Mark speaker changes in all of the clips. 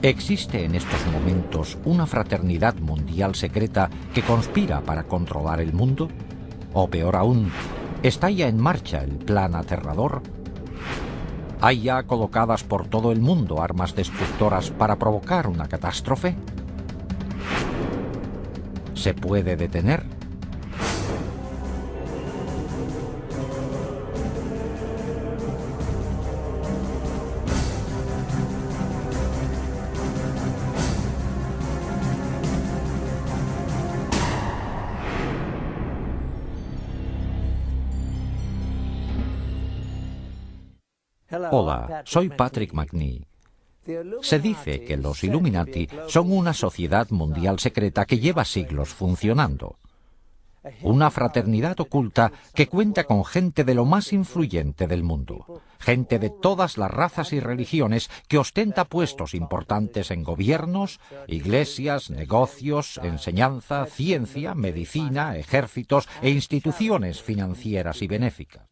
Speaker 1: ¿Existe en estos momentos una fraternidad mundial secreta que conspira para controlar el mundo? O peor aún, ¿está ya en marcha el plan aterrador? ¿Hay ya colocadas por todo el mundo armas destructoras para provocar una catástrofe? ¿Se puede detener? Hola, soy Patrick McNee. Se dice que los Illuminati son una sociedad mundial secreta que lleva siglos funcionando. Una fraternidad oculta que cuenta con gente de lo más influyente del mundo. Gente de todas las razas y religiones que ostenta puestos importantes en gobiernos, iglesias, negocios, enseñanza, ciencia, medicina, ejércitos e instituciones financieras y benéficas.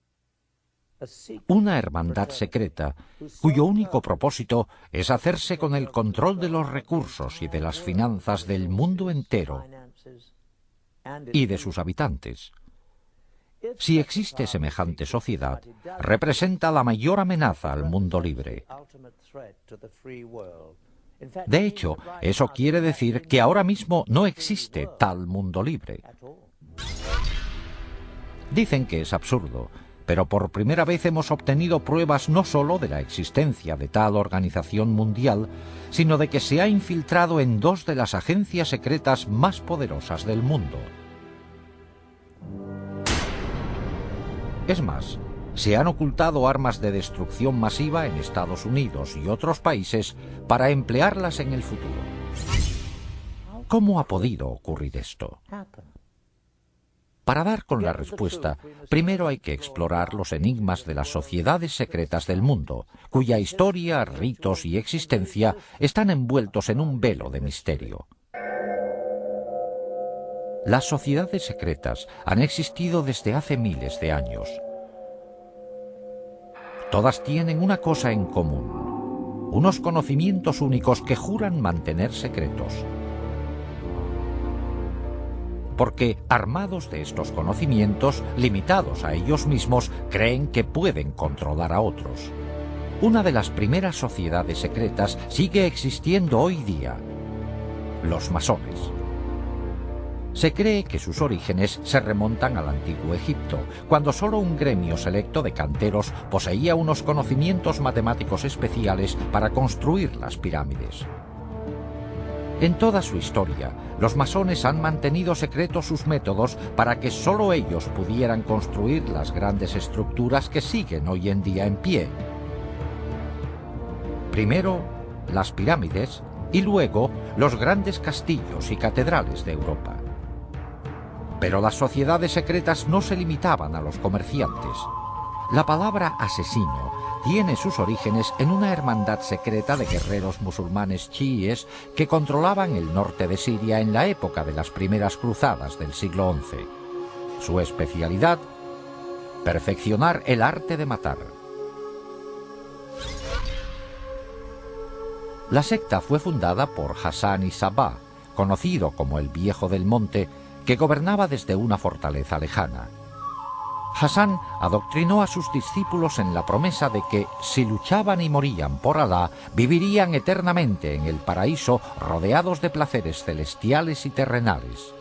Speaker 1: Una hermandad secreta cuyo único propósito es hacerse con el control de los recursos y de las finanzas del mundo entero y de sus habitantes. Si existe semejante sociedad, representa la mayor amenaza al mundo libre. De hecho, eso quiere decir que ahora mismo no existe tal mundo libre. Dicen que es absurdo, pero por primera vez hemos obtenido pruebas no solo de la existencia de tal organización mundial, sino de que se ha infiltrado en dos de las agencias secretas más poderosas del mundo. Es más, se han ocultado armas de destrucción masiva en Estados Unidos y otros países para emplearlas en el futuro. ¿Cómo ha podido ocurrir esto? Para dar con la respuesta, primero hay que explorar los enigmas de las sociedades secretas del mundo, cuya historia, ritos y existencia están envueltos en un velo de misterio. Las sociedades secretas han existido desde hace miles de años. Todas tienen una cosa en común: unos conocimientos únicos que juran mantener secretos. Porque, armados de estos conocimientos, limitados a ellos mismos, creen que pueden controlar a otros. Una de las primeras sociedades secretas sigue existiendo hoy día: los masones. Se cree que sus orígenes se remontan al antiguo Egipto, cuando solo un gremio selecto de canteros poseía unos conocimientos matemáticos especiales para construir las pirámides. En toda su historia, los masones han mantenido secretos sus métodos para que solo ellos pudieran construir las grandes estructuras que siguen hoy en día en pie. Primero, las pirámides y luego los grandes castillos y catedrales de Europa. Pero las sociedades secretas no se limitaban a los comerciantes. La palabra asesino tiene sus orígenes en una hermandad secreta de guerreros musulmanes chiíes que controlaban el norte de Siria en la época de las primeras cruzadas del siglo XI. Su especialidad: perfeccionar el arte de matar. La secta fue fundada por Hassan y Sabah, conocido como el Viejo del Monte, que gobernaba desde una fortaleza lejana. Hassan adoctrinó a sus discípulos en la promesa de que, si luchaban y morían por Alá, vivirían eternamente en el paraíso rodeados de placeres celestiales y terrenales.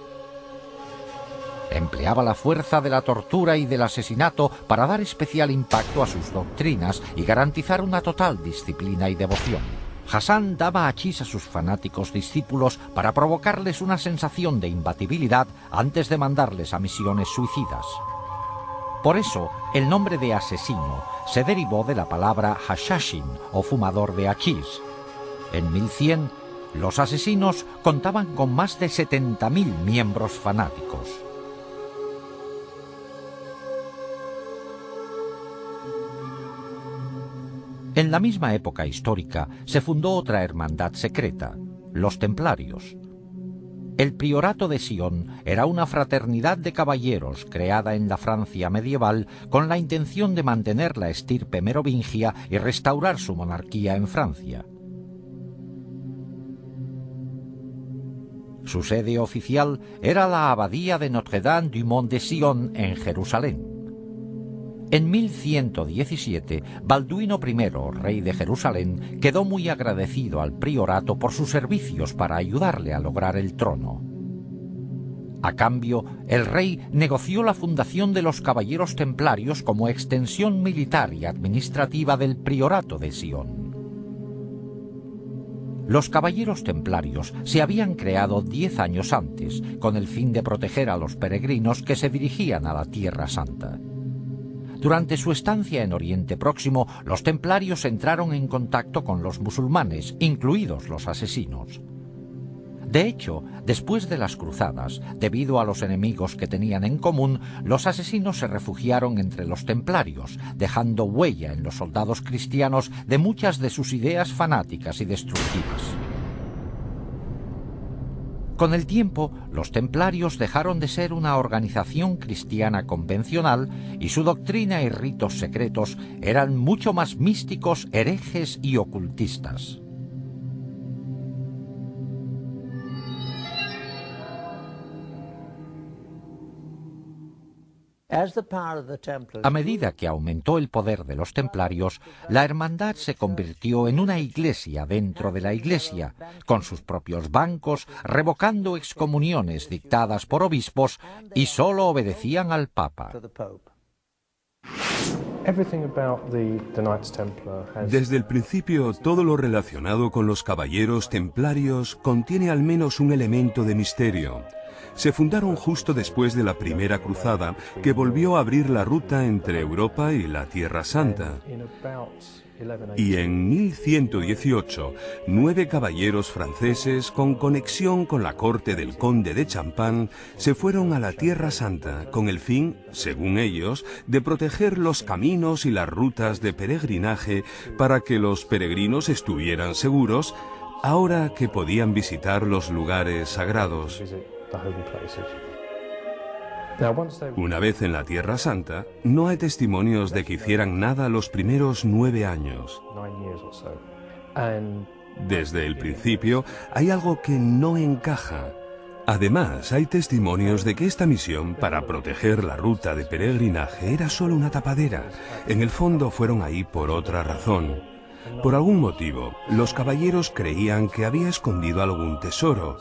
Speaker 1: Empleaba la fuerza de la tortura y del asesinato para dar especial impacto a sus doctrinas y garantizar una total disciplina y devoción. Hassan daba hachís a sus fanáticos discípulos para provocarles una sensación de imbatibilidad antes de mandarles a misiones suicidas. Por eso, el nombre de asesino se derivó de la palabra hashashin, o fumador de hachís. En 1100, los asesinos contaban con más de 70.000 miembros fanáticos. En la misma época histórica se fundó otra hermandad secreta, los Templarios. El Priorato de Sion era una fraternidad de caballeros creada en la Francia medieval con la intención de mantener la estirpe merovingia y restaurar su monarquía en Francia. Su sede oficial era la abadía de Notre-Dame du Mont de Sion en Jerusalén. En 1117, Balduino I, rey de Jerusalén, quedó muy agradecido al priorato por sus servicios para ayudarle a lograr el trono. A cambio, el rey negoció la fundación de los Caballeros Templarios como extensión militar y administrativa del priorato de Sion. Los Caballeros Templarios se habían creado 10 años antes, con el fin de proteger a los peregrinos que se dirigían a la Tierra Santa. Durante su estancia en Oriente Próximo, los templarios entraron en contacto con los musulmanes, incluidos los asesinos. De hecho, después de las cruzadas, debido a los enemigos que tenían en común, los asesinos se refugiaron entre los templarios, dejando huella en los soldados cristianos de muchas de sus ideas fanáticas y destructivas. Con el tiempo, los templarios dejaron de ser una organización cristiana convencional y su doctrina y ritos secretos eran mucho más místicos, herejes y ocultistas. A medida que aumentó el poder de los templarios, la hermandad se convirtió en una iglesia dentro de la iglesia, con sus propios bancos, revocando excomuniones dictadas por obispos y solo obedecían al Papa.
Speaker 2: Desde el principio, todo lo relacionado con los caballeros templarios contiene al menos un elemento de misterio. Se fundaron justo después de la Primera Cruzada, que volvió a abrir la ruta entre Europa y la Tierra Santa. Y en 1118, 9 caballeros franceses con conexión con la corte del conde de Champagne se fueron a la Tierra Santa con el fin, según ellos, de proteger los caminos y las rutas de peregrinaje para que los peregrinos estuvieran seguros ahora que podían visitar los lugares sagrados. Una vez en la Tierra Santa, no hay testimonios de que hicieran nada los primeros 9 años. Desde el principio, hay algo que no encaja. Además, hay testimonios de que esta misión para proteger la ruta de peregrinaje era solo una tapadera. En el fondo fueron ahí por otra razón. Por algún motivo, los caballeros creían que había escondido algún tesoro.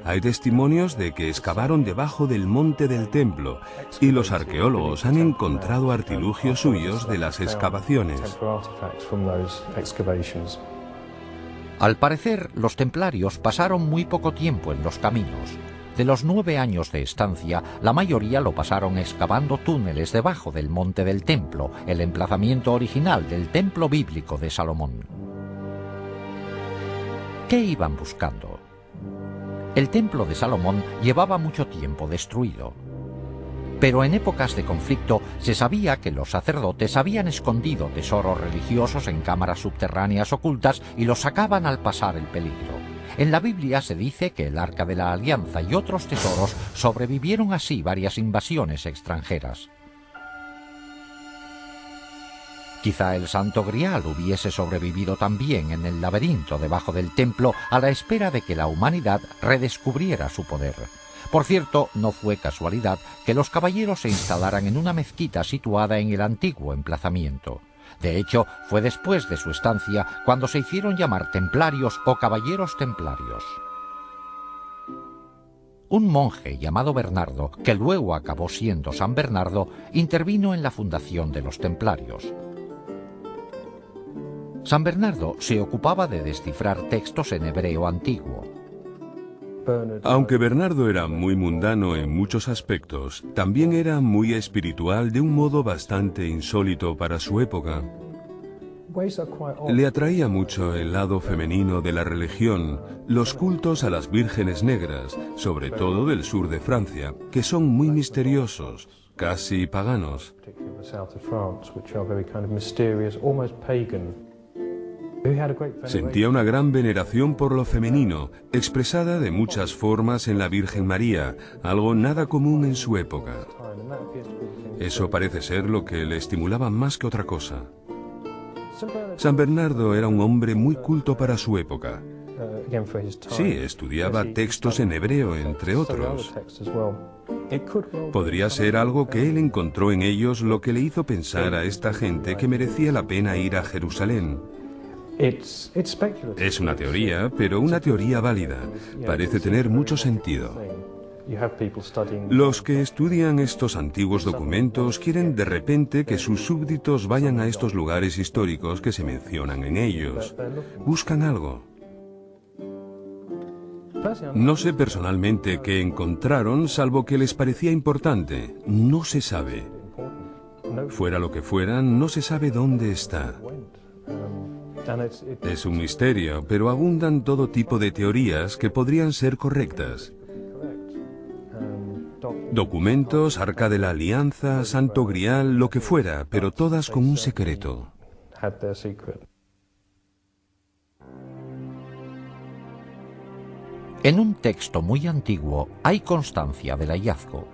Speaker 2: Hay testimonios de que excavaron debajo del monte del templo y los arqueólogos han encontrado artilugios suyos de las excavaciones.
Speaker 1: Al parecer, los templarios pasaron muy poco tiempo en los caminos. De los 9 años de estancia, la mayoría lo pasaron excavando túneles debajo del monte del templo, el emplazamiento original del templo bíblico de Salomón. ¿Qué iban buscando? El templo de Salomón llevaba mucho tiempo destruido. Pero en épocas de conflicto se sabía que los sacerdotes habían escondido tesoros religiosos en cámaras subterráneas ocultas y los sacaban al pasar el peligro. En la Biblia se dice que el Arca de la Alianza y otros tesoros sobrevivieron así varias invasiones extranjeras. Quizá el Santo Grial hubiese sobrevivido también en el laberinto debajo del templo a la espera de que la humanidad redescubriera su poder. Por cierto, no fue casualidad que los caballeros se instalaran en una mezquita situada en el antiguo emplazamiento. De hecho, fue después de su estancia cuando se hicieron llamar templarios o caballeros templarios. Un monje llamado Bernardo, que luego acabó siendo San Bernardo, intervino en la fundación de los templarios. San Bernardo se ocupaba de descifrar textos en hebreo antiguo.
Speaker 2: Aunque Bernardo era muy mundano en muchos aspectos, también era muy espiritual de un modo bastante insólito para su época. Le atraía mucho el lado femenino de la religión, los cultos a las vírgenes negras, sobre todo del sur de Francia, que son muy misteriosos, casi paganos. Sentía una gran veneración por lo femenino, expresada de muchas formas en la Virgen María, algo nada común en su época. Eso parece ser lo que le estimulaba más que otra cosa. San Bernardo era un hombre muy culto para su época. Sí, estudiaba textos en hebreo, entre otros. Podría ser algo que él encontró en ellos lo que le hizo pensar a esta gente que merecía la pena ir a Jerusalén. Es una teoría, pero una teoría válida. Parece tener mucho sentido. Los que estudian estos antiguos documentos quieren de repente que sus súbditos vayan a estos lugares históricos que se mencionan en ellos. Buscan algo. No sé personalmente qué encontraron, salvo que les parecía importante. No se sabe. Fuera lo que fuera, no se sabe dónde está. Es un misterio, pero abundan todo tipo de teorías que podrían ser correctas. Documentos, Arca de la Alianza, Santo Grial, lo que fuera, pero todas con un secreto.
Speaker 1: En un texto muy antiguo hay constancia del hallazgo.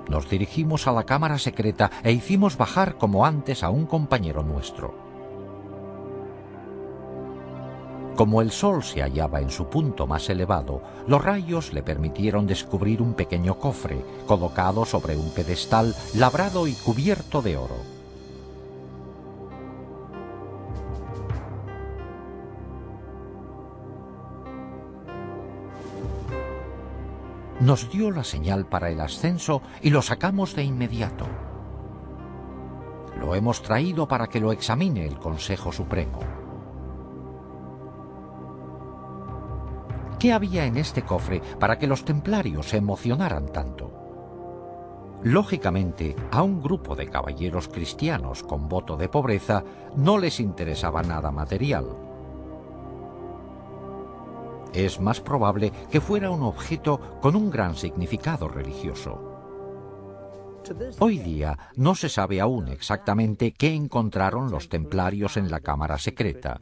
Speaker 1: Nos dirigimos a la cámara secreta e hicimos bajar como antes a un compañero nuestro. Como el sol se hallaba en su punto más elevado, los rayos le permitieron descubrir un pequeño cofre colocado sobre un pedestal labrado y cubierto de oro. Nos dio la señal para el ascenso y lo sacamos de inmediato. Lo hemos traído para que lo examine el Consejo Supremo. ¿Qué había en este cofre para que los templarios se emocionaran tanto? Lógicamente, a un grupo de caballeros cristianos con voto de pobreza no les interesaba nada material. Es más probable que fuera un objeto con un gran significado religioso. Hoy día no se sabe aún exactamente qué encontraron los templarios en la cámara secreta.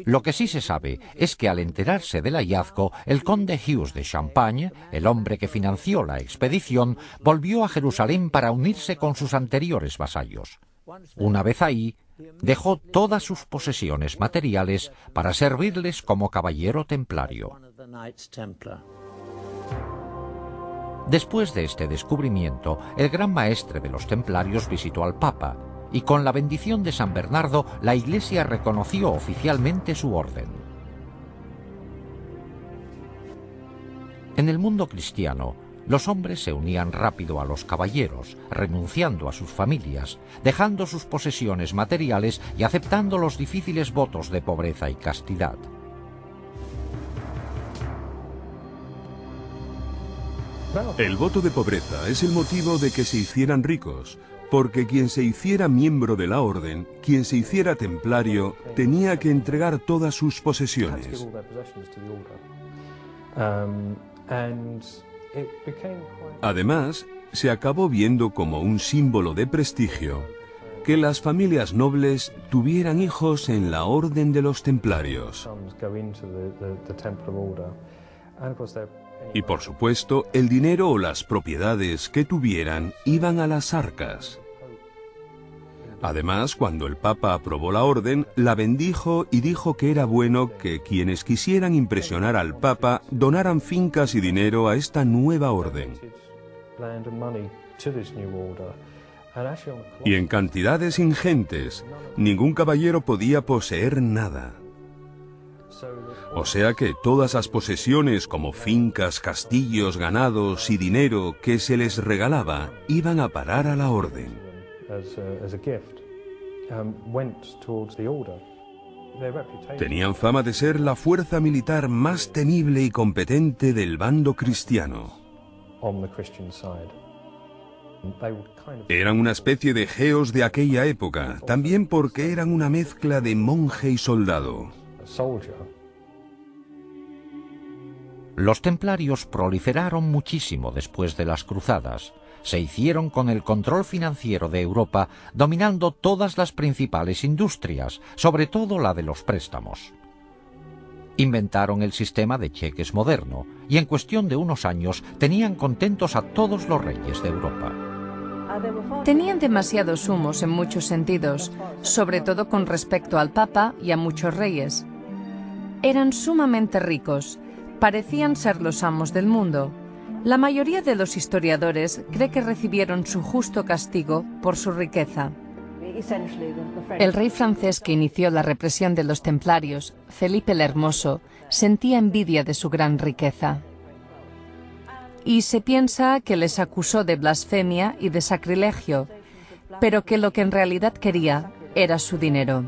Speaker 1: Lo que sí se sabe es que al enterarse del hallazgo, el conde Hughes de Champagne, el hombre que financió la expedición, volvió a Jerusalén para unirse con sus anteriores vasallos. Una vez ahí, dejó todas sus posesiones materiales para servirles como caballero templario. Después de este descubrimiento, el gran maestre de los templarios visitó al Papa, y con la bendición de San Bernardo, la Iglesia reconoció oficialmente su orden. En el mundo cristiano, los hombres se unían rápido a los caballeros, renunciando a sus familias, dejando sus posesiones materiales y aceptando los difíciles votos de pobreza y castidad.
Speaker 2: El voto de pobreza es el motivo de que se hicieran ricos, porque quien se hiciera miembro de la orden, quien se hiciera templario, tenía que entregar todas sus posesiones. Además, se acabó viendo como un símbolo de prestigio que las familias nobles tuvieran hijos en la orden de los templarios. Y por supuesto, el dinero o las propiedades que tuvieran iban a las arcas. Además, cuando el Papa aprobó la orden, la bendijo y dijo que era bueno que quienes quisieran impresionar al Papa donaran fincas y dinero a esta nueva orden. Y en cantidades ingentes, ningún caballero podía poseer nada. O sea que todas las posesiones como fincas, castillos, ganados y dinero que se les regalaba iban a parar a la orden. Tenían fama de ser la fuerza militar más temible y competente del bando cristiano. Eran una especie de geos de aquella época, también porque eran una mezcla de monje y soldado.
Speaker 1: Los templarios proliferaron muchísimo después de las cruzadas. Se hicieron con el control financiero de Europa, dominando todas las principales industrias, sobre todo la de los préstamos. Inventaron el sistema de cheques moderno, y en cuestión de unos años tenían contentos a todos los reyes de Europa.
Speaker 3: Tenían demasiados humos en muchos sentidos, sobre todo con respecto al Papa y a muchos reyes. Eran sumamente ricos, parecían ser los amos del mundo. La mayoría de los historiadores cree que recibieron su justo castigo por su riqueza. El rey francés que inició la represión de los templarios, Felipe el Hermoso, sentía envidia de su gran riqueza. Y se piensa que les acusó de blasfemia y de sacrilegio, pero que lo que en realidad quería era su dinero.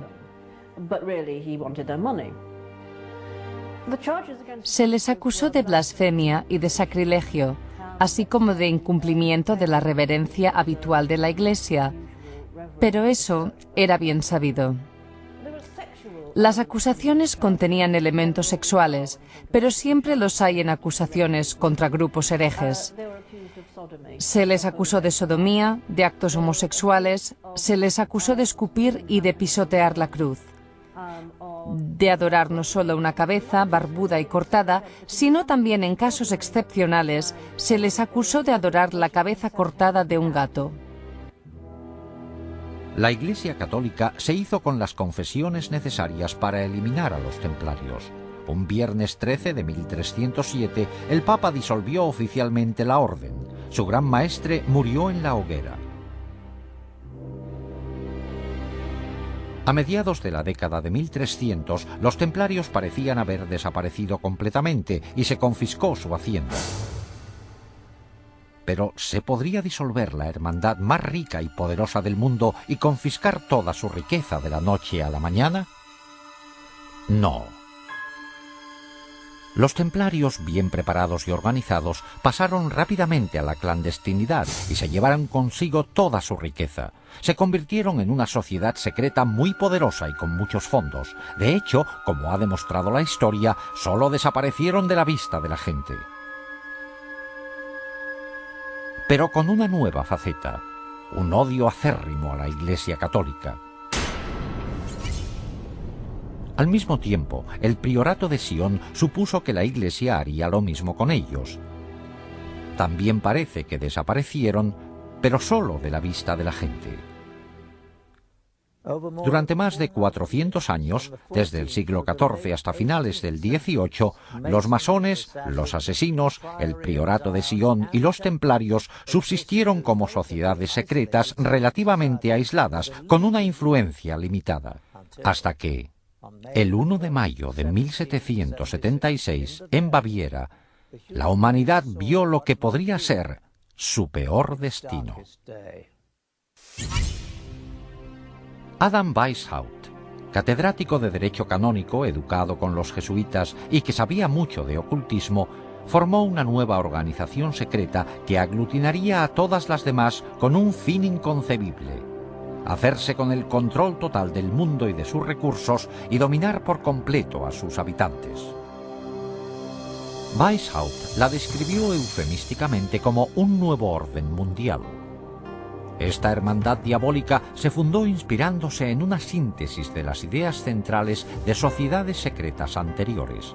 Speaker 3: Se les acusó de blasfemia y de sacrilegio, así como de incumplimiento de la reverencia habitual de la Iglesia, pero eso era bien sabido. Las acusaciones contenían elementos sexuales, pero siempre los hay en acusaciones contra grupos herejes. Se les acusó de sodomía, de actos homosexuales, se les acusó de escupir y de pisotear la cruz, de adorar no solo una cabeza barbuda y cortada, sino también en casos excepcionales se les acusó de adorar la cabeza cortada de un gato.
Speaker 1: La Iglesia Católica se hizo con las confesiones necesarias para eliminar a los templarios. Un viernes 13 de 1307, el Papa disolvió oficialmente la orden. Su gran maestre murió en la hoguera. A mediados de la década de 1300, los templarios parecían haber desaparecido completamente y se confiscó su hacienda. Pero ¿se podría disolver la hermandad más rica y poderosa del mundo y confiscar toda su riqueza de la noche a la mañana? No. Los templarios, bien preparados y organizados, pasaron rápidamente a la clandestinidad y se llevaron consigo toda su riqueza. Se convirtieron en una sociedad secreta muy poderosa y con muchos fondos. De hecho, como ha demostrado la historia, solo desaparecieron de la vista de la gente. Pero con una nueva faceta, un odio acérrimo a la Iglesia Católica. Al mismo tiempo, el priorato de Sion supuso que la Iglesia haría lo mismo con ellos. También parece que desaparecieron, pero solo de la vista de la gente. Durante más de 400 años, desde el siglo XIV hasta finales del XVIII, los masones, los asesinos, el priorato de Sion y los templarios subsistieron como sociedades secretas relativamente aisladas, con una influencia limitada, hasta que, el 1 de mayo de 1776, en Baviera, la humanidad vio lo que podría ser su peor destino. Adam Weishaupt, catedrático de Derecho Canónico, educado con los jesuitas y que sabía mucho de ocultismo, formó una nueva organización secreta que aglutinaría a todas las demás con un fin inconcebible: hacerse con el control total del mundo y de sus recursos y dominar por completo a sus habitantes. Weishaupt la describió eufemísticamente como un nuevo orden mundial. Esta hermandad diabólica se fundó inspirándose en una síntesis de las ideas centrales de sociedades secretas anteriores.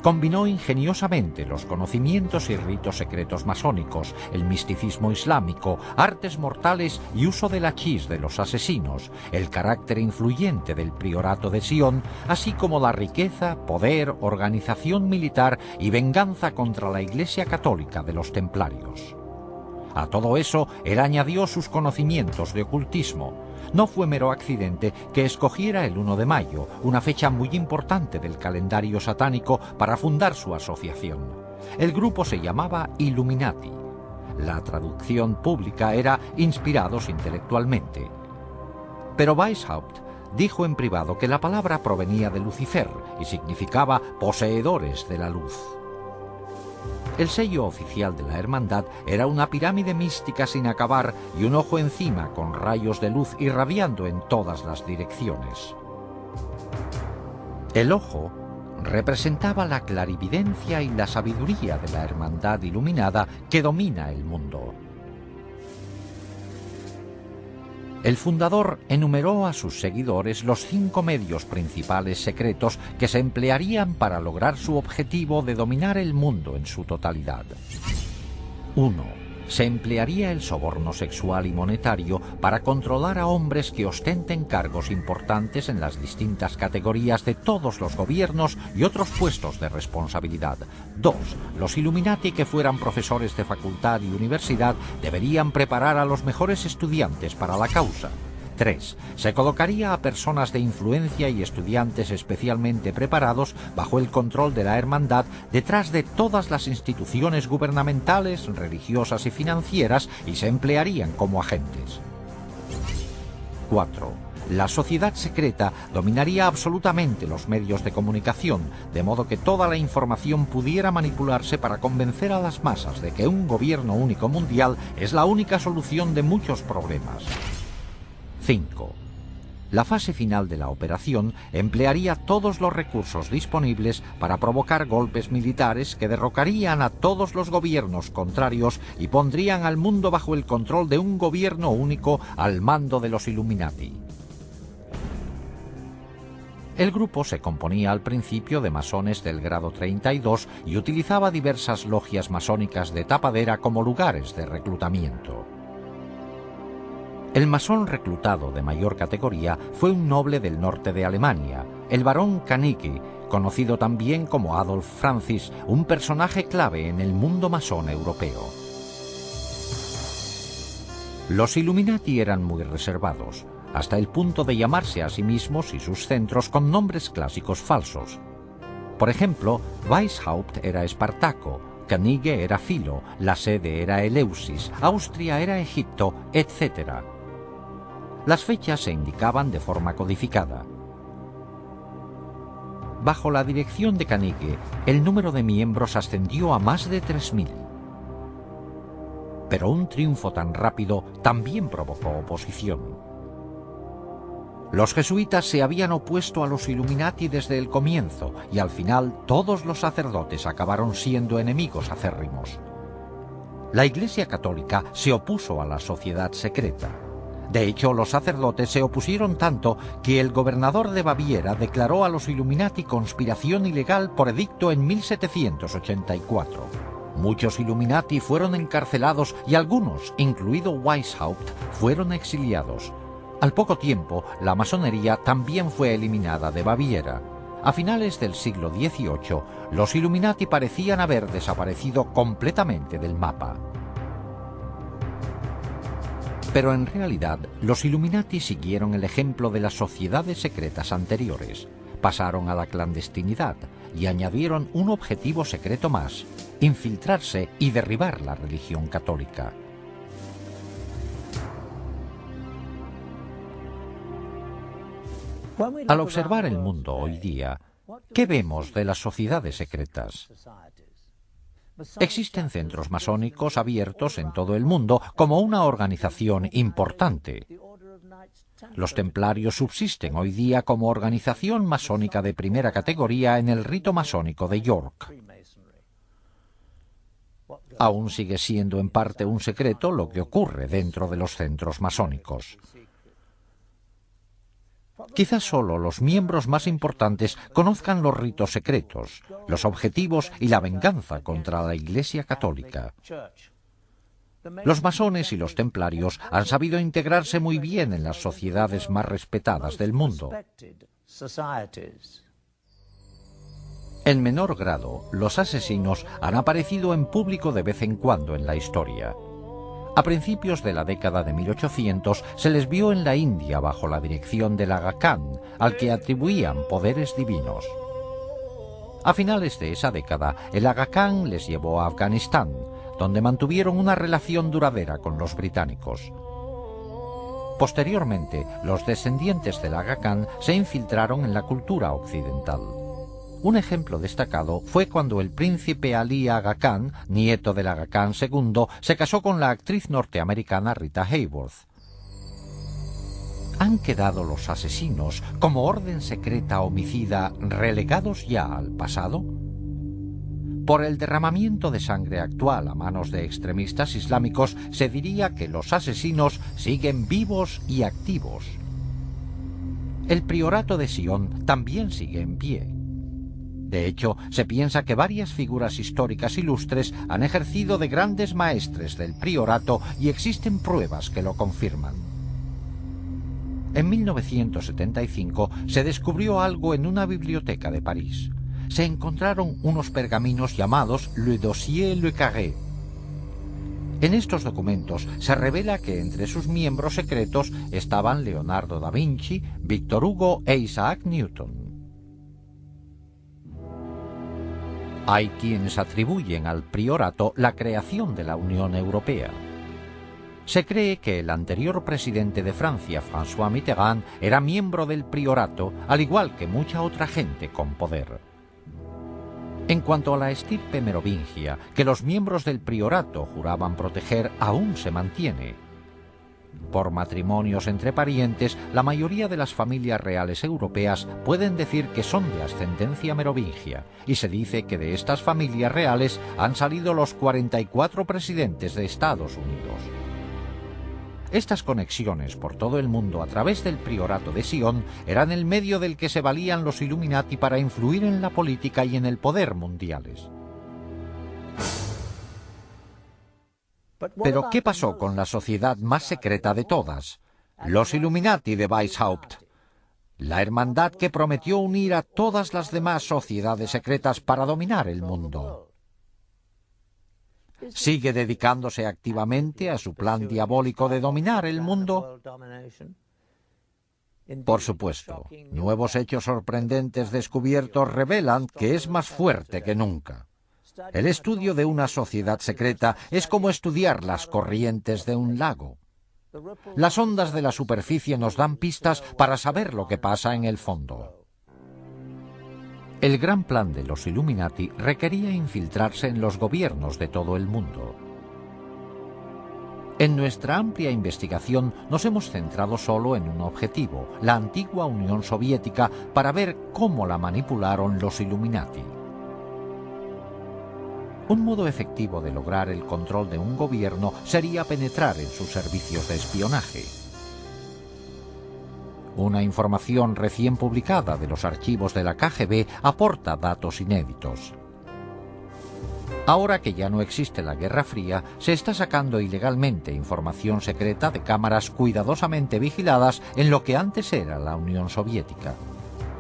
Speaker 1: Combinó ingeniosamente los conocimientos y ritos secretos masónicos, el misticismo islámico, artes mortales y uso del hachís de los asesinos, el carácter influyente del priorato de Sion, así como la riqueza, poder, organización militar y venganza contra la Iglesia Católica de los templarios. A todo eso, él añadió sus conocimientos de ocultismo. No fue mero accidente que escogiera el 1 de mayo, una fecha muy importante del calendario satánico, para fundar su asociación. El grupo se llamaba Illuminati. La traducción pública era inspirados intelectualmente. Pero Weishaupt dijo en privado que la palabra provenía de Lucifer y significaba poseedores de la luz. El sello oficial de la hermandad era una pirámide mística sin acabar y un ojo encima con rayos de luz irradiando en todas las direcciones. El ojo representaba la clarividencia y la sabiduría de la hermandad iluminada que domina el mundo. El fundador enumeró a sus seguidores los 5 medios principales secretos que se emplearían para lograr su objetivo de dominar el mundo en su totalidad. 1. Se emplearía el soborno sexual y monetario para controlar a hombres que ostenten cargos importantes en las distintas categorías de todos los gobiernos y otros puestos de responsabilidad. 2. Los Illuminati que fueran profesores de facultad y universidad deberían preparar a los mejores estudiantes para la causa. 3. Se colocaría a personas de influencia y estudiantes especialmente preparados bajo el control de la hermandad detrás de todas las instituciones gubernamentales, religiosas y financieras y se emplearían como agentes. 4. La sociedad secreta dominaría absolutamente los medios de comunicación, de modo que toda la información pudiera manipularse para convencer a las masas de que un gobierno único mundial es la única solución de muchos problemas. 5. La fase final de la operación emplearía todos los recursos disponibles para provocar golpes militares que derrocarían a todos los gobiernos contrarios y pondrían al mundo bajo el control de un gobierno único al mando de los Illuminati. El grupo se componía al principio de masones del grado 32 y utilizaba diversas logias masónicas de tapadera como lugares de reclutamiento. El masón reclutado de mayor categoría fue un noble del norte de Alemania, el barón Kanicki, conocido también como Adolf Francis, un personaje clave en el mundo masón europeo. Los Illuminati eran muy reservados, hasta el punto de llamarse a sí mismos y sus centros con nombres clásicos falsos. Por ejemplo, Weishaupt era Espartaco, Kanicki era Filo, la sede era Eleusis, Austria era Egipto, etc. Las fechas se indicaban de forma codificada. Bajo la dirección de Kanicki, el número de miembros ascendió a más de 3000. Pero un triunfo tan rápido también provocó oposición. Los jesuitas se habían opuesto a los Illuminati desde el comienzo y al final todos los sacerdotes acabaron siendo enemigos acérrimos. La Iglesia Católica se opuso a la sociedad secreta. De hecho, los sacerdotes se opusieron tanto que el gobernador de Baviera declaró a los Illuminati conspiración ilegal por edicto en 1784. Muchos Illuminati fueron encarcelados y algunos, incluido Weishaupt, fueron exiliados. Al poco tiempo, la masonería también fue eliminada de Baviera. A finales del siglo XVIII, los Illuminati parecían haber desaparecido completamente del mapa. Pero en realidad, los Illuminati siguieron el ejemplo de las sociedades secretas anteriores. Pasaron a la clandestinidad y añadieron un objetivo secreto más: infiltrarse y derribar la religión católica. Al observar el mundo hoy día, ¿qué vemos de las sociedades secretas? Existen centros masónicos abiertos en todo el mundo como una organización importante. Los templarios subsisten hoy día como organización masónica de primera categoría en el rito masónico de York. Aún sigue siendo en parte un secreto lo que ocurre dentro de los centros masónicos. Quizás solo los miembros más importantes conozcan los ritos secretos, los objetivos y la venganza contra la Iglesia Católica. Los masones y los templarios han sabido integrarse muy bien en las sociedades más respetadas del mundo. En menor grado, los asesinos han aparecido en público de vez en cuando en la historia. A principios de la década de 1800 se les vio en la India bajo la dirección del Aga Khan, al que atribuían poderes divinos. A finales de esa década, el Aga Khan les llevó a Afganistán, donde mantuvieron una relación duradera con los británicos. Posteriormente, los descendientes del Aga Khan se infiltraron en la cultura occidental. Un ejemplo destacado fue cuando el príncipe Ali Aga Khan, nieto del Aga Khan II, se casó con la actriz norteamericana Rita Hayworth. ¿Han quedado los asesinos, como orden secreta homicida, relegados ya al pasado? Por el derramamiento de sangre actual a manos de extremistas islámicos, se diría que los asesinos siguen vivos y activos. El priorato de Sion también sigue en pie. De hecho, se piensa que varias figuras históricas ilustres han ejercido de grandes maestres del priorato y existen pruebas que lo confirman. En 1975 se descubrió algo en una biblioteca de París. Se encontraron unos pergaminos llamados Le Dossier Le Carré. En estos documentos se revela que entre sus miembros secretos estaban Leonardo da Vinci, Víctor Hugo e Isaac Newton. Hay quienes atribuyen al priorato la creación de la Unión Europea. Se cree que el anterior presidente de Francia, François Mitterrand, era miembro del priorato, al igual que mucha otra gente con poder. En cuanto a la estirpe merovingia, que los miembros del priorato juraban proteger, aún se mantiene. Por matrimonios entre parientes, la mayoría de las familias reales europeas pueden decir que son de ascendencia merovingia, y se dice que de estas familias reales han salido los 44 presidentes de Estados Unidos. Estas conexiones por todo el mundo a través del priorato de Sion eran el medio del que se valían los Illuminati para influir en la política y en el poder mundiales. Pero ¿qué pasó con la sociedad más secreta de todas? Los Illuminati de Weishaupt. La hermandad que prometió unir a todas las demás sociedades secretas para dominar el mundo. ¿Sigue dedicándose activamente a su plan diabólico de dominar el mundo? Por supuesto, nuevos hechos sorprendentes descubiertos revelan que es más fuerte que nunca. El estudio de una sociedad secreta es como estudiar las corrientes de un lago. Las ondas de la superficie nos dan pistas para saber lo que pasa en el fondo. El gran plan de los Illuminati requería infiltrarse en los gobiernos de todo el mundo. En nuestra amplia investigación nos hemos centrado solo en un objetivo, la antigua Unión Soviética, para ver cómo la manipularon los Illuminati. Un modo efectivo de lograr el control de un gobierno sería penetrar en sus servicios de espionaje. Una información recién publicada de los archivos de la KGB aporta datos inéditos. Ahora que ya no existe la Guerra Fría, se está sacando ilegalmente información secreta de cámaras cuidadosamente vigiladas en lo que antes era la Unión Soviética.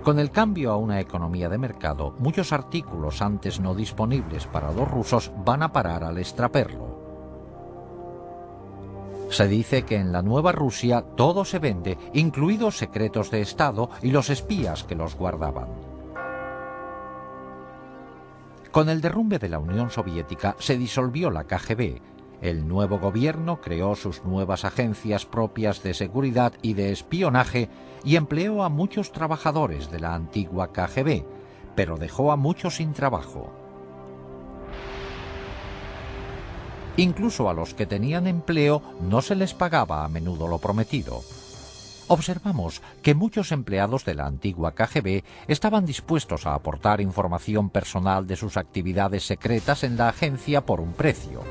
Speaker 1: Con el cambio a una economía de mercado, muchos artículos antes no disponibles para los rusos van a parar al extraperlo. Se dice que en la nueva Rusia todo se vende, incluidos secretos de Estado y los espías que los guardaban. Con el derrumbe de la Unión Soviética se disolvió la KGB. El nuevo gobierno creó sus nuevas agencias propias de seguridad y de espionaje y empleó a muchos trabajadores de la antigua KGB, pero dejó a muchos sin trabajo. Incluso a los que tenían empleo no se les pagaba a menudo lo prometido. Observamos que muchos empleados de la antigua KGB estaban dispuestos a aportar información personal de sus actividades secretas en la agencia por un precio.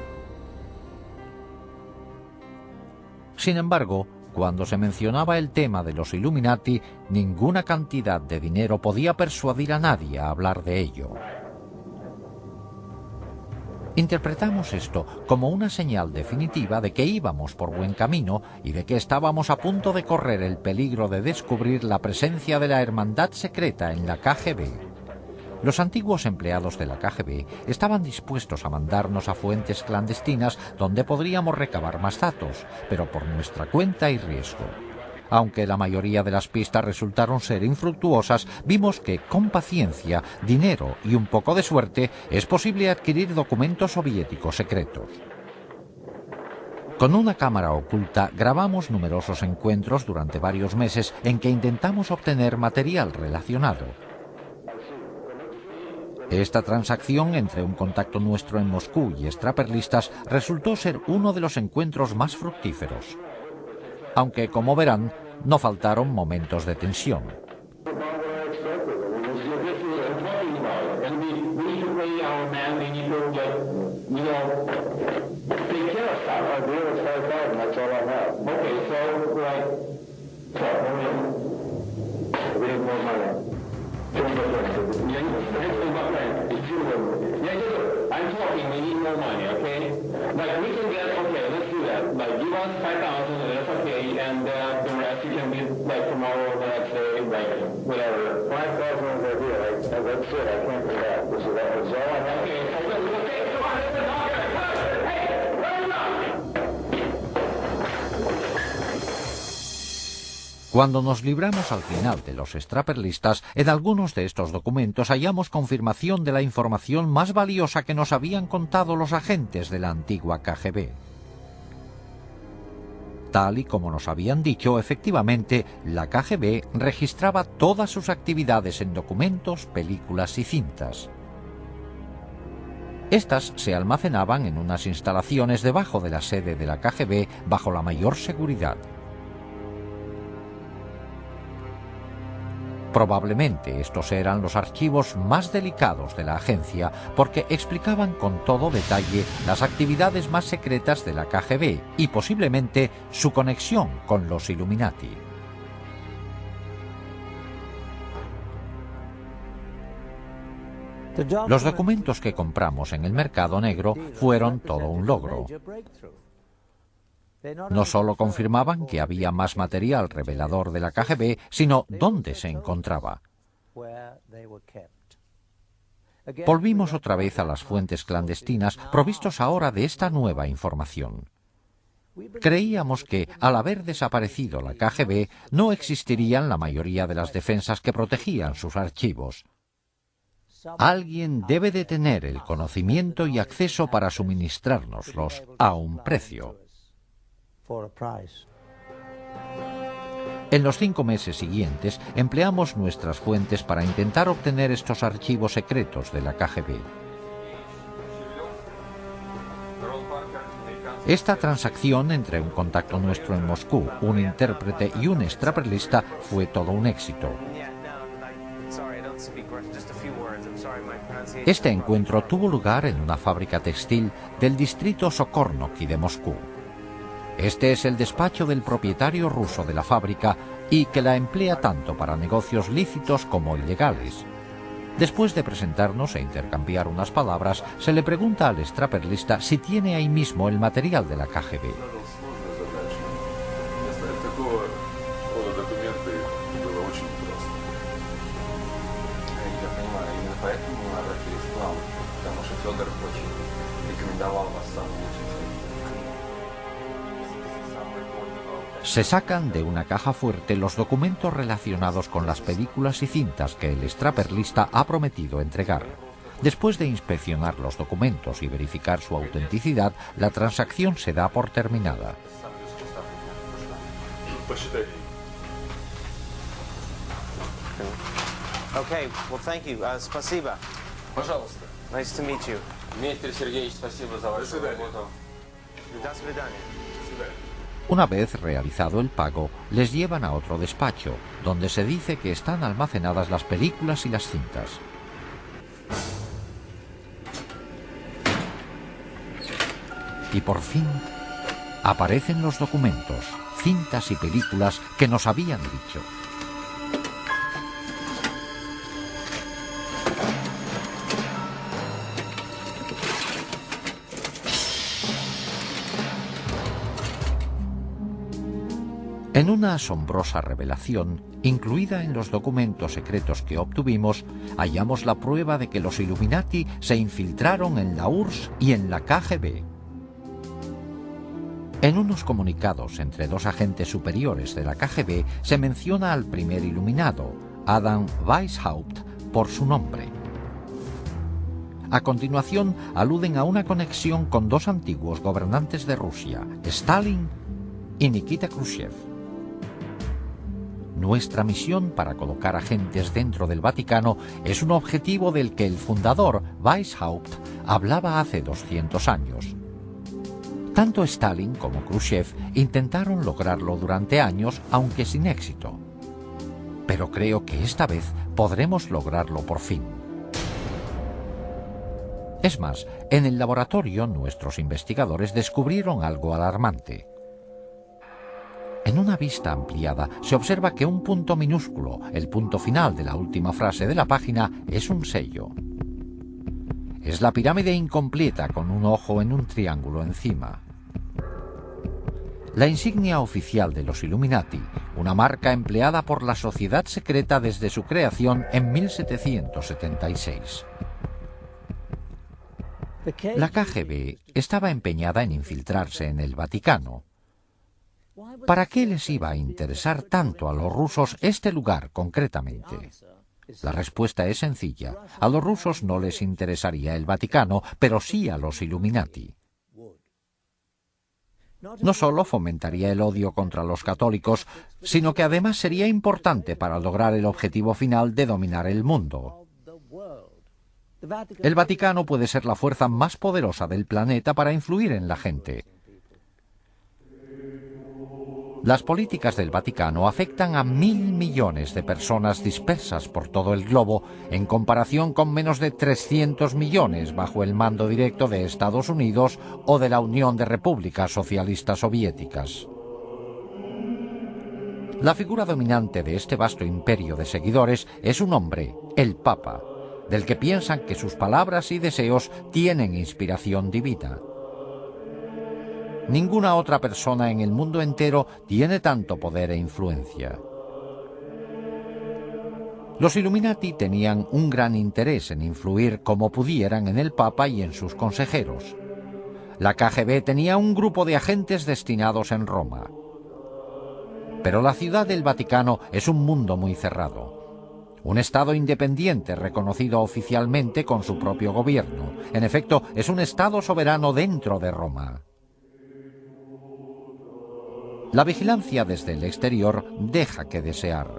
Speaker 1: Sin embargo, cuando se mencionaba el tema de los Illuminati, ninguna cantidad de dinero podía persuadir a nadie a hablar de ello. Interpretamos esto como una señal definitiva de que íbamos por buen camino y de que estábamos a punto de correr el peligro de descubrir la presencia de la hermandad secreta en la KGB. Los antiguos empleados de la KGB estaban dispuestos a mandarnos a fuentes clandestinas donde podríamos recabar más datos, pero por nuestra cuenta y riesgo. Aunque la mayoría de las pistas resultaron ser infructuosas, vimos que con paciencia, dinero y un poco de suerte es posible adquirir documentos soviéticos secretos. Con una cámara oculta grabamos numerosos encuentros durante varios meses en que intentamos obtener material relacionado. Esta transacción entre un contacto nuestro en Moscú y extraperlistas resultó ser uno de los encuentros más fructíferos. Aunque, como verán, no faltaron momentos de tensión. Cuando nos libramos al final de los extraperlistas, en algunos de estos documentos hallamos confirmación de la información más valiosa que nos habían contado los agentes de la antigua KGB. Tal y como nos habían dicho, efectivamente, la KGB registraba todas sus actividades en documentos, películas y cintas. Estas se almacenaban en unas instalaciones debajo de la sede de la KGB bajo la mayor seguridad. Probablemente estos eran los archivos más delicados de la agencia porque explicaban con todo detalle las actividades más secretas de la KGB y posiblemente su conexión con los Illuminati. Los documentos que compramos en el mercado negro fueron todo un logro. No solo confirmaban que había más material revelador de la KGB, sino dónde se encontraba. Volvimos otra vez a las fuentes clandestinas, provistos ahora de esta nueva información. Creíamos que, al haber desaparecido la KGB, no existirían la mayoría de las defensas que protegían sus archivos. Alguien debe de tener el conocimiento y acceso para suministrárnoslos a un precio. En los 5 meses siguientes empleamos nuestras fuentes para intentar obtener estos archivos secretos de la KGB. Esta transacción entre un contacto nuestro en Moscú, un intérprete y un extraperlista fue todo un éxito. Este encuentro tuvo lugar en una fábrica textil del distrito Sokornoky de Moscú. Este es el despacho del propietario ruso de la fábrica y que la emplea tanto para negocios lícitos como ilegales. Después de presentarnos e intercambiar unas palabras, se le pregunta al extraperlista si tiene ahí mismo el material de la KGB. Se sacan de una caja fuerte los documentos relacionados con las películas y cintas que el extraperlista ha prometido entregar. Después de inspeccionar los documentos y verificar su autenticidad, la transacción se da por terminada.
Speaker 4: Okay, well, thank you. Спасибо.
Speaker 5: Пожалуйста.
Speaker 4: Nice to meet you.
Speaker 5: Дмитрий Сергеевич, спасибо за вашу работу.
Speaker 4: До свидания.
Speaker 1: Una vez realizado el pago, les llevan a otro despacho, donde se dice que están almacenadas las películas y las cintas. Y por fin, aparecen los documentos, cintas y películas que nos habían dicho. En una asombrosa revelación, incluida en los documentos secretos que obtuvimos, hallamos la prueba de que los Illuminati se infiltraron en la URSS y en la KGB. En unos comunicados entre dos agentes superiores de la KGB se menciona al primer iluminado, Adam Weishaupt, por su nombre. A continuación, aluden a una conexión con dos antiguos gobernantes de Rusia, Stalin y Nikita Khrushchev. Nuestra misión para colocar agentes dentro del Vaticano es un objetivo del que el fundador, Weishaupt, hablaba hace 200 años. Tanto Stalin como Khrushchev intentaron lograrlo durante años, aunque sin éxito. Pero creo que esta vez podremos lograrlo por fin. Es más, en el laboratorio nuestros investigadores descubrieron algo alarmante. En una vista ampliada se observa que un punto minúsculo, el punto final de la última frase de la página, es un sello. Es la pirámide incompleta con un ojo en un triángulo encima. La insignia oficial de los Illuminati, una marca empleada por la sociedad secreta desde su creación en 1776. La KGB estaba empeñada en infiltrarse en el Vaticano. ¿Para qué les iba a interesar tanto a los rusos este lugar concretamente? La respuesta es sencilla. A los rusos no les interesaría el Vaticano, pero sí a los Illuminati. No solo fomentaría el odio contra los católicos, sino que además sería importante para lograr el objetivo final de dominar el mundo. El Vaticano puede ser la fuerza más poderosa del planeta para influir en la gente. Las políticas del Vaticano afectan a 1.000 millones de personas dispersas por todo el globo, en comparación con menos de 300 millones bajo el mando directo de Estados Unidos o de la Unión de Repúblicas Socialistas Soviéticas. La figura dominante de este vasto imperio de seguidores es un hombre, el Papa, del que piensan que sus palabras y deseos tienen inspiración divina. Ninguna otra persona en el mundo entero tiene tanto poder e influencia. Los Illuminati tenían un gran interés en influir como pudieran en el Papa y en sus consejeros. La KGB tenía un grupo de agentes destinados en Roma. Pero la ciudad del Vaticano es un mundo muy cerrado. Un Estado independiente reconocido oficialmente con su propio gobierno. En efecto, es un Estado soberano dentro de Roma. La vigilancia desde el exterior deja que desear.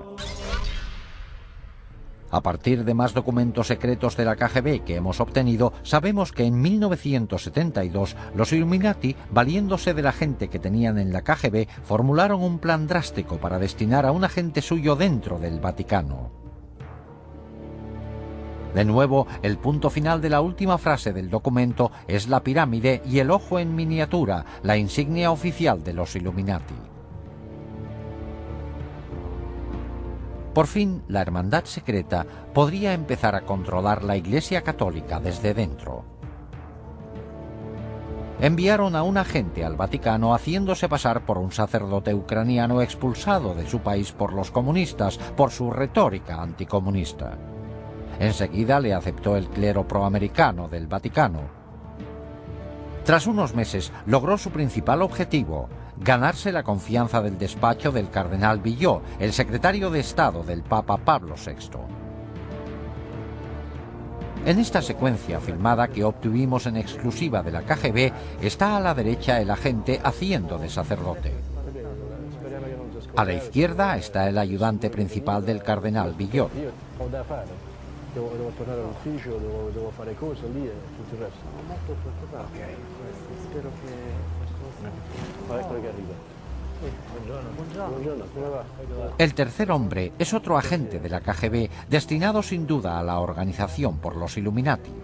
Speaker 1: A partir de más documentos secretos de la KGB que hemos obtenido, sabemos que en 1972 los Illuminati, valiéndose de la gente que tenían en la KGB, formularon un plan drástico para destinar a un agente suyo dentro del Vaticano. De nuevo, el punto final de la última frase del documento es la pirámide y el ojo en miniatura, la insignia oficial de los Illuminati. Por fin, la hermandad secreta podría empezar a controlar la Iglesia Católica desde dentro. Enviaron a un agente al Vaticano haciéndose pasar por un sacerdote ucraniano expulsado de su país por los comunistas por su retórica anticomunista. Enseguida le aceptó el clero proamericano del Vaticano. Tras unos meses logró su principal objetivo, ganarse la confianza del despacho del cardenal Villot, el secretario de Estado del Papa Pablo VI. En esta secuencia filmada que obtuvimos en exclusiva de la KGB, está a la derecha el agente haciendo de sacerdote. A la izquierda está el ayudante principal del cardenal Villot.
Speaker 6: Devo tornare all'ufficio, devo fare cose lì e tutto il resto. Molto preoccupato. Spero che... Eccolo che arriva. Buongiorno. Come va?
Speaker 1: El tercer hombre es otro agente de la KGB, destinado sin duda a la organización por los Illuminati.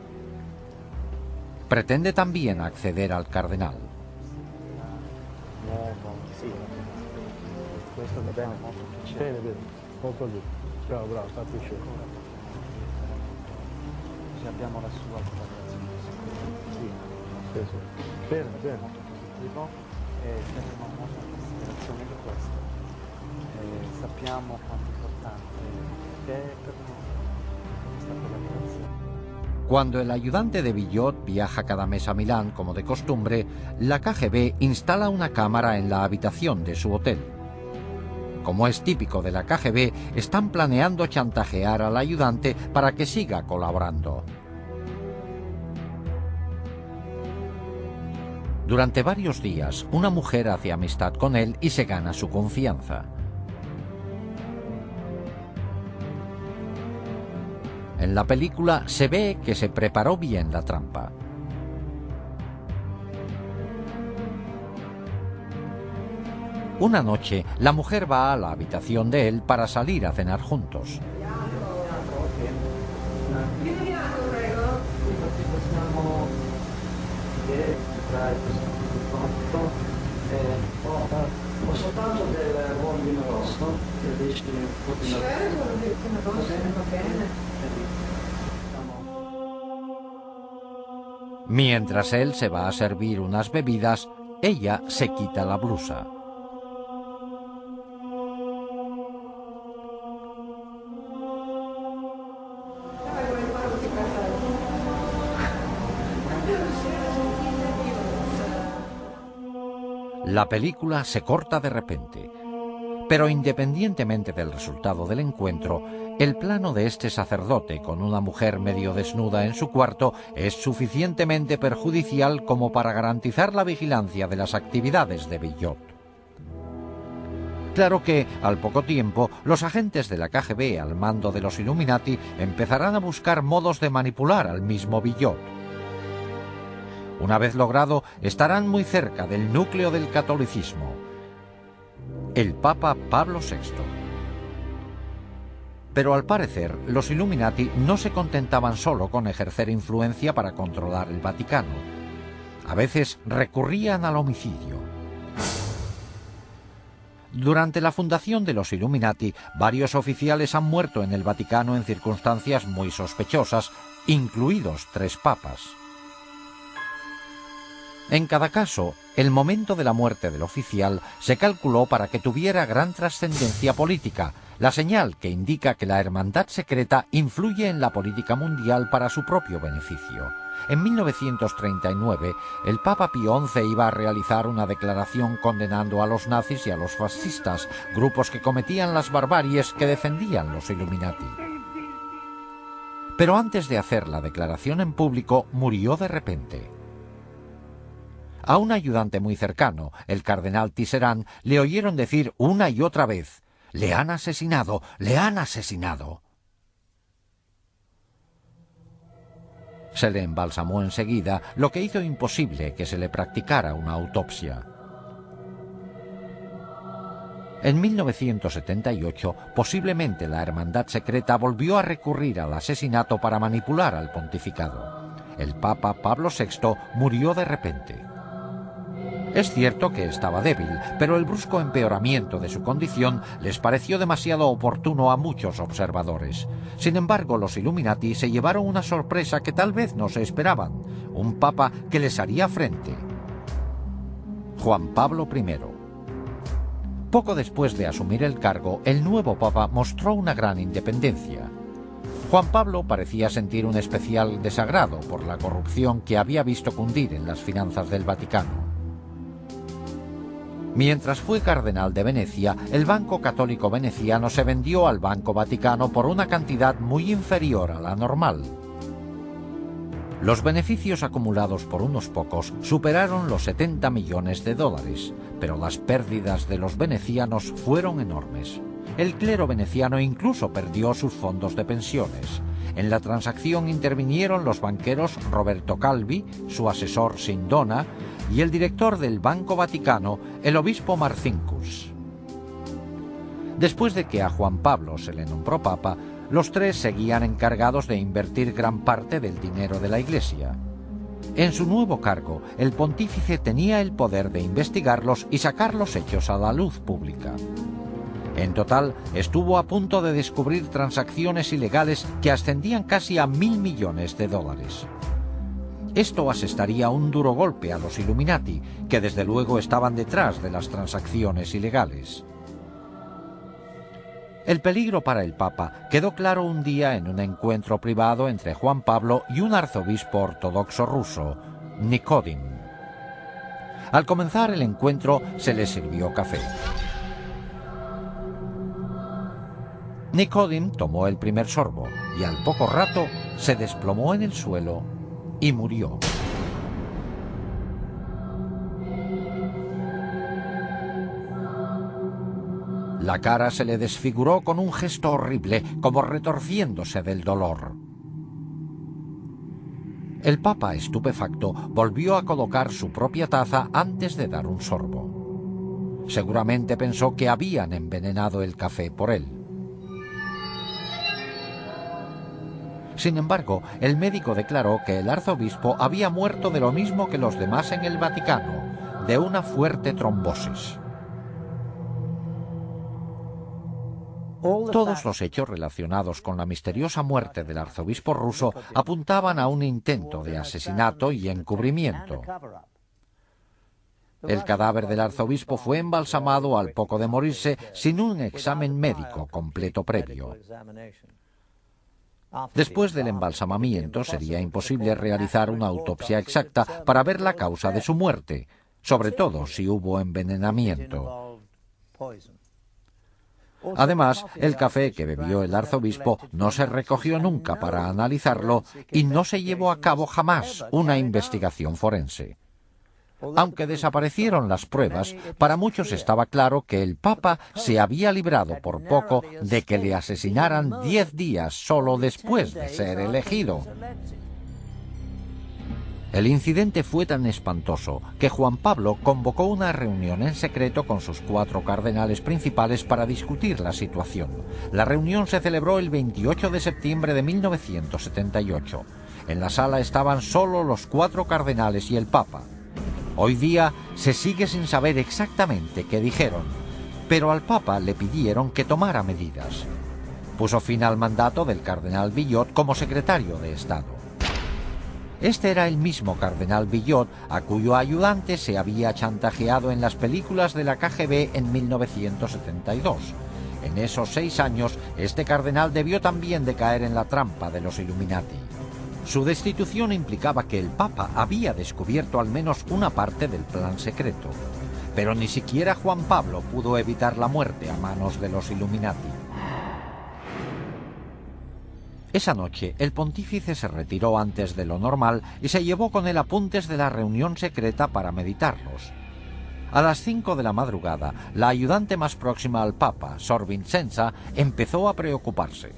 Speaker 1: Pretende también acceder al cardenal.
Speaker 6: Sì. Questo va bene. Bene. Molto lì. Bravo, sta a piacere. Abbiamo la sua collaborazione. Sì. Bene. Terremo molta considerazione di questo. Sappiamo quanto importante è per noi questa collaborazione.
Speaker 1: Cuando el ayudante de Villot viaja cada mes a Milán, como de costumbre, la KGB instala una cámara en la habitación de su hotel. Como es típico de la KGB, están planeando chantajear al ayudante para que siga colaborando. Durante varios días, una mujer hace amistad con él y se gana su confianza. En la película se ve que se preparó bien la trampa. Una noche, la mujer va a la habitación de él para salir a cenar juntos.
Speaker 7: Ho soltanto del buon vino rosso, che dici proprio va bene.
Speaker 1: Mientras él se va a servir unas bebidas, ella se quita la blusa. La película se corta de repente, pero independientemente del resultado del encuentro, el plano de este sacerdote con una mujer medio desnuda en su cuarto es suficientemente perjudicial como para garantizar la vigilancia de las actividades de Villot. Claro que, al poco tiempo, los agentes de la KGB al mando de los Illuminati empezarán a buscar modos de manipular al mismo Villot. Una vez logrado, estarán muy cerca del núcleo del catolicismo, el Papa Pablo VI. Pero al parecer, los Illuminati no se contentaban solo con ejercer influencia para controlar el Vaticano. A veces recurrían al homicidio. Durante la fundación de los Illuminati, varios oficiales han muerto en el Vaticano en circunstancias muy sospechosas, incluidos 3 papas. En cada caso, el momento de la muerte del oficial se calculó para que tuviera gran trascendencia política, la señal que indica que la hermandad secreta influye en la política mundial para su propio beneficio. En 1939, el Papa Pío XI iba a realizar una declaración condenando a los nazis y a los fascistas, grupos que cometían las barbaries que defendían los Illuminati. Pero antes de hacer la declaración en público, murió de repente. A un ayudante muy cercano, el cardenal Tisserand, le oyeron decir una y otra vez: «Le han asesinado, le han asesinado». Se le embalsamó enseguida, lo que hizo imposible que se le practicara una autopsia. En 1978, posiblemente la hermandad secreta volvió a recurrir al asesinato para manipular al pontificado. El Papa Pablo VI murió de repente. Es cierto que estaba débil, pero el brusco empeoramiento de su condición les pareció demasiado oportuno a muchos observadores. Sin embargo, los Illuminati se llevaron una sorpresa que tal vez no se esperaban: un papa que les haría frente. Juan Pablo I. Poco después de asumir el cargo, el nuevo papa mostró una gran independencia. Juan Pablo parecía sentir un especial desagrado por la corrupción que había visto cundir en las finanzas del Vaticano. Mientras fue cardenal de Venecia, el Banco Católico Veneciano se vendió al Banco Vaticano por una cantidad muy inferior a la normal. Los beneficios acumulados por unos pocos superaron los 70 millones de dólares, pero las pérdidas de los venecianos fueron enormes. El clero veneciano incluso perdió sus fondos de pensiones. En la transacción intervinieron los banqueros Roberto Calvi, su asesor Sindona, y el director del Banco Vaticano, el obispo Marcinkus. Después de que a Juan Pablo se le nombró papa, los 3 seguían encargados de invertir gran parte del dinero de la Iglesia. En su nuevo cargo, el pontífice tenía el poder de investigarlos y sacar los hechos a la luz pública. En total, estuvo a punto de descubrir transacciones ilegales que ascendían casi a 1.000 millones de dólares. Esto asestaría un duro golpe a los Illuminati, que desde luego estaban detrás de las transacciones ilegales. El peligro para el Papa quedó claro un día en un encuentro privado entre Juan Pablo y un arzobispo ortodoxo ruso, Nikodim. Al comenzar el encuentro se le sirvió café. Nikodim tomó el primer sorbo y al poco rato se desplomó en el suelo y murió. La cara se le desfiguró con un gesto horrible, como retorciéndose del dolor. El Papa, estupefacto, volvió a colocar su propia taza antes de dar un sorbo. Seguramente pensó que habían envenenado el café por él. Sin embargo, el médico declaró que el arzobispo había muerto de lo mismo que los demás en el Vaticano, de una fuerte trombosis. Todos los hechos relacionados con la misteriosa muerte del arzobispo ruso apuntaban a un intento de asesinato y encubrimiento. El cadáver del arzobispo fue embalsamado al poco de morirse sin un examen médico completo previo. Después del embalsamamiento sería imposible realizar una autopsia exacta para ver la causa de su muerte, sobre todo si hubo envenenamiento. Además, el café que bebió el arzobispo no se recogió nunca para analizarlo y no se llevó a cabo jamás una investigación forense. Aunque desaparecieron las pruebas, para muchos estaba claro que el Papa se había librado por poco de que le asesinaran 10 días solo después de ser elegido. El incidente fue tan espantoso que Juan Pablo convocó una reunión en secreto con sus 4 cardenales principales para discutir la situación. La reunión se celebró el 28 de septiembre de 1978. En la sala estaban solo los 4 cardenales y el Papa. Hoy día se sigue sin saber exactamente qué dijeron, pero al Papa le pidieron que tomara medidas. Puso fin al mandato del cardenal Billot como secretario de Estado. Este era el mismo cardenal Billot a cuyo ayudante se había chantajeado en las películas de la KGB en 1972. En esos 6 años, este cardenal debió también de caer en la trampa de los Illuminati. Su destitución implicaba que el Papa había descubierto al menos una parte del plan secreto, pero ni siquiera Juan Pablo pudo evitar la muerte a manos de los Illuminati. Esa noche, el pontífice se retiró antes de lo normal y se llevó con él apuntes de la reunión secreta para meditarlos. A las 5 de la madrugada, la ayudante más próxima al Papa, Sor Vincenza, empezó a preocuparse.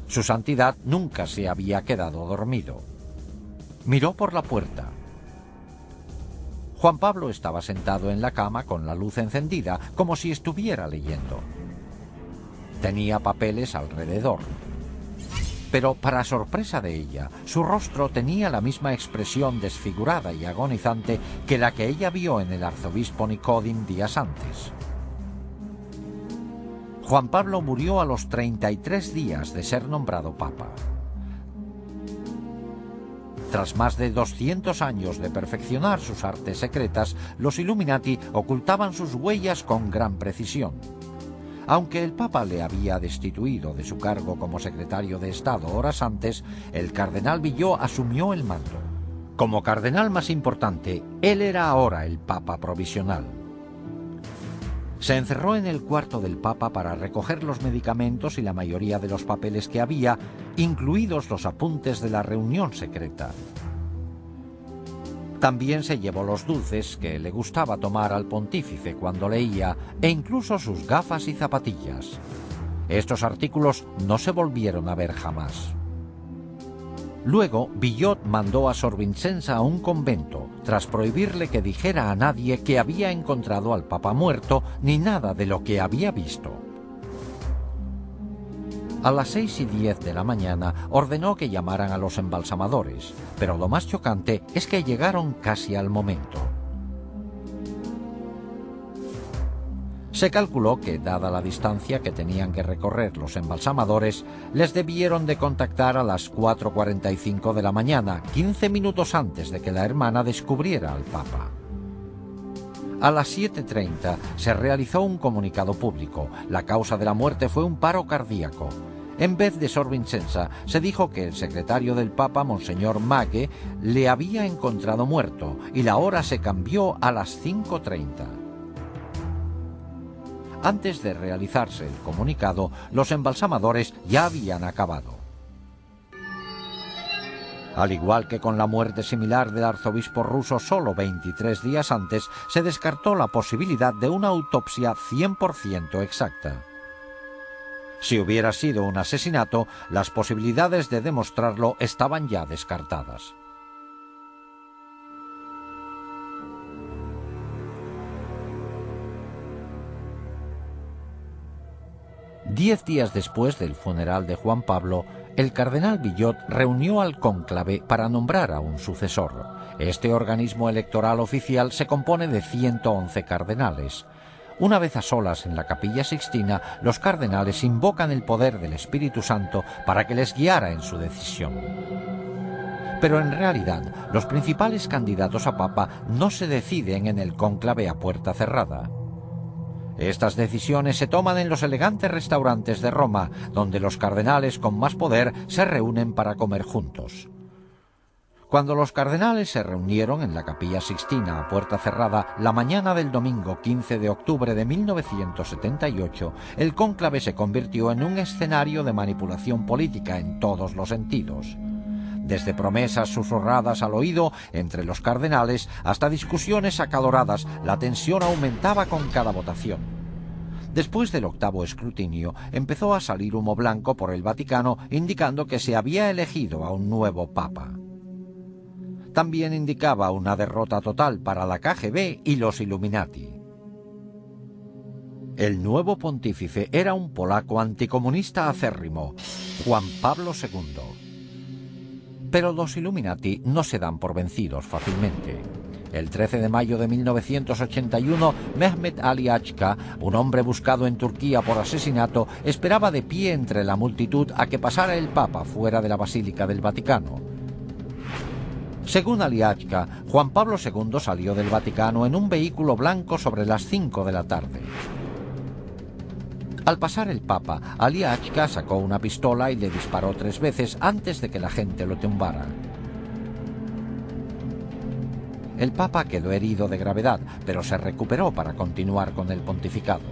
Speaker 1: Su santidad nunca se había quedado dormido. Miró por la puerta. Juan Pablo estaba sentado en la cama con la luz encendida, como si estuviera leyendo. Tenía papeles alrededor. Pero, para sorpresa de ella, su rostro tenía la misma expresión desfigurada y agonizante que la que ella vio en el arzobispo Nicodem días antes. Juan Pablo murió a los 33 días de ser nombrado Papa. Tras más de 200 años de perfeccionar sus artes secretas, los Illuminati ocultaban sus huellas con gran precisión. Aunque el Papa le había destituido de su cargo como secretario de Estado horas antes, el cardenal Billot asumió el mando. Como cardenal más importante, él era ahora el Papa provisional. Se encerró en el cuarto del Papa para recoger los medicamentos y la mayoría de los papeles que había, incluidos los apuntes de la reunión secreta. También se llevó los dulces que le gustaba tomar al pontífice cuando leía, e incluso sus gafas y zapatillas. Estos artículos no se volvieron a ver jamás. Luego, Billot mandó a Sor Vincenza a un convento, tras prohibirle que dijera a nadie que había encontrado al Papa muerto, ni nada de lo que había visto. A las 6:10 de la mañana ordenó que llamaran a los embalsamadores, pero lo más chocante es que llegaron casi al momento. Se calculó que, dada la distancia que tenían que recorrer los embalsamadores, les debieron de contactar a las 4:45 de la mañana, 15 minutos antes de que la hermana descubriera al Papa. A las 7:30 se realizó un comunicado público. La causa de la muerte fue un paro cardíaco. En vez de Sor Vincenza, se dijo que el secretario del Papa, Monseñor Maghe, le había encontrado muerto, y la hora se cambió a las 5:30. Antes de realizarse el comunicado, los embalsamadores ya habían acabado. Al igual que con la muerte similar del arzobispo ruso solo 23 días antes, se descartó la posibilidad de una autopsia 100% exacta. Si hubiera sido un asesinato, las posibilidades de demostrarlo estaban ya descartadas. ...10 días después del funeral de Juan Pablo, El cardenal Villot reunió al cónclave para nombrar a un sucesor. Este organismo electoral oficial se compone de 111 cardenales. Una vez a solas en la Capilla Sixtina, los cardenales invocan el poder del Espíritu Santo para que les guiara en su decisión. Pero en realidad, los principales candidatos a papa no se deciden en el cónclave a puerta cerrada. Estas decisiones se toman en los elegantes restaurantes de Roma, donde los cardenales con más poder se reúnen para comer juntos. Cuando los cardenales se reunieron en la Capilla Sixtina a puerta cerrada la mañana del domingo 15 de octubre de 1978, el cónclave se convirtió en un escenario de manipulación política en todos los sentidos. Desde promesas susurradas al oído entre los cardenales hasta discusiones acaloradas, la tensión aumentaba con cada votación. Después del octavo escrutinio, empezó a salir humo blanco por el Vaticano indicando que se había elegido a un nuevo papa. También indicaba una derrota total para la KGB y los Illuminati. El nuevo pontífice era un polaco anticomunista acérrimo, Juan Pablo II. Pero los Illuminati no se dan por vencidos fácilmente. El 13 de mayo de 1981, Mehmet Ali Achka, un hombre buscado en Turquía por asesinato, esperaba de pie entre la multitud a que pasara el Papa fuera de la Basílica del Vaticano. Según Ali Achka, Juan Pablo II salió del Vaticano en un vehículo blanco sobre las 5 de la tarde. Al pasar el Papa, Ali Achka sacó una pistola y le disparó 3 veces antes de que la gente lo tumbara. El Papa quedó herido de gravedad, pero se recuperó para continuar con el pontificado.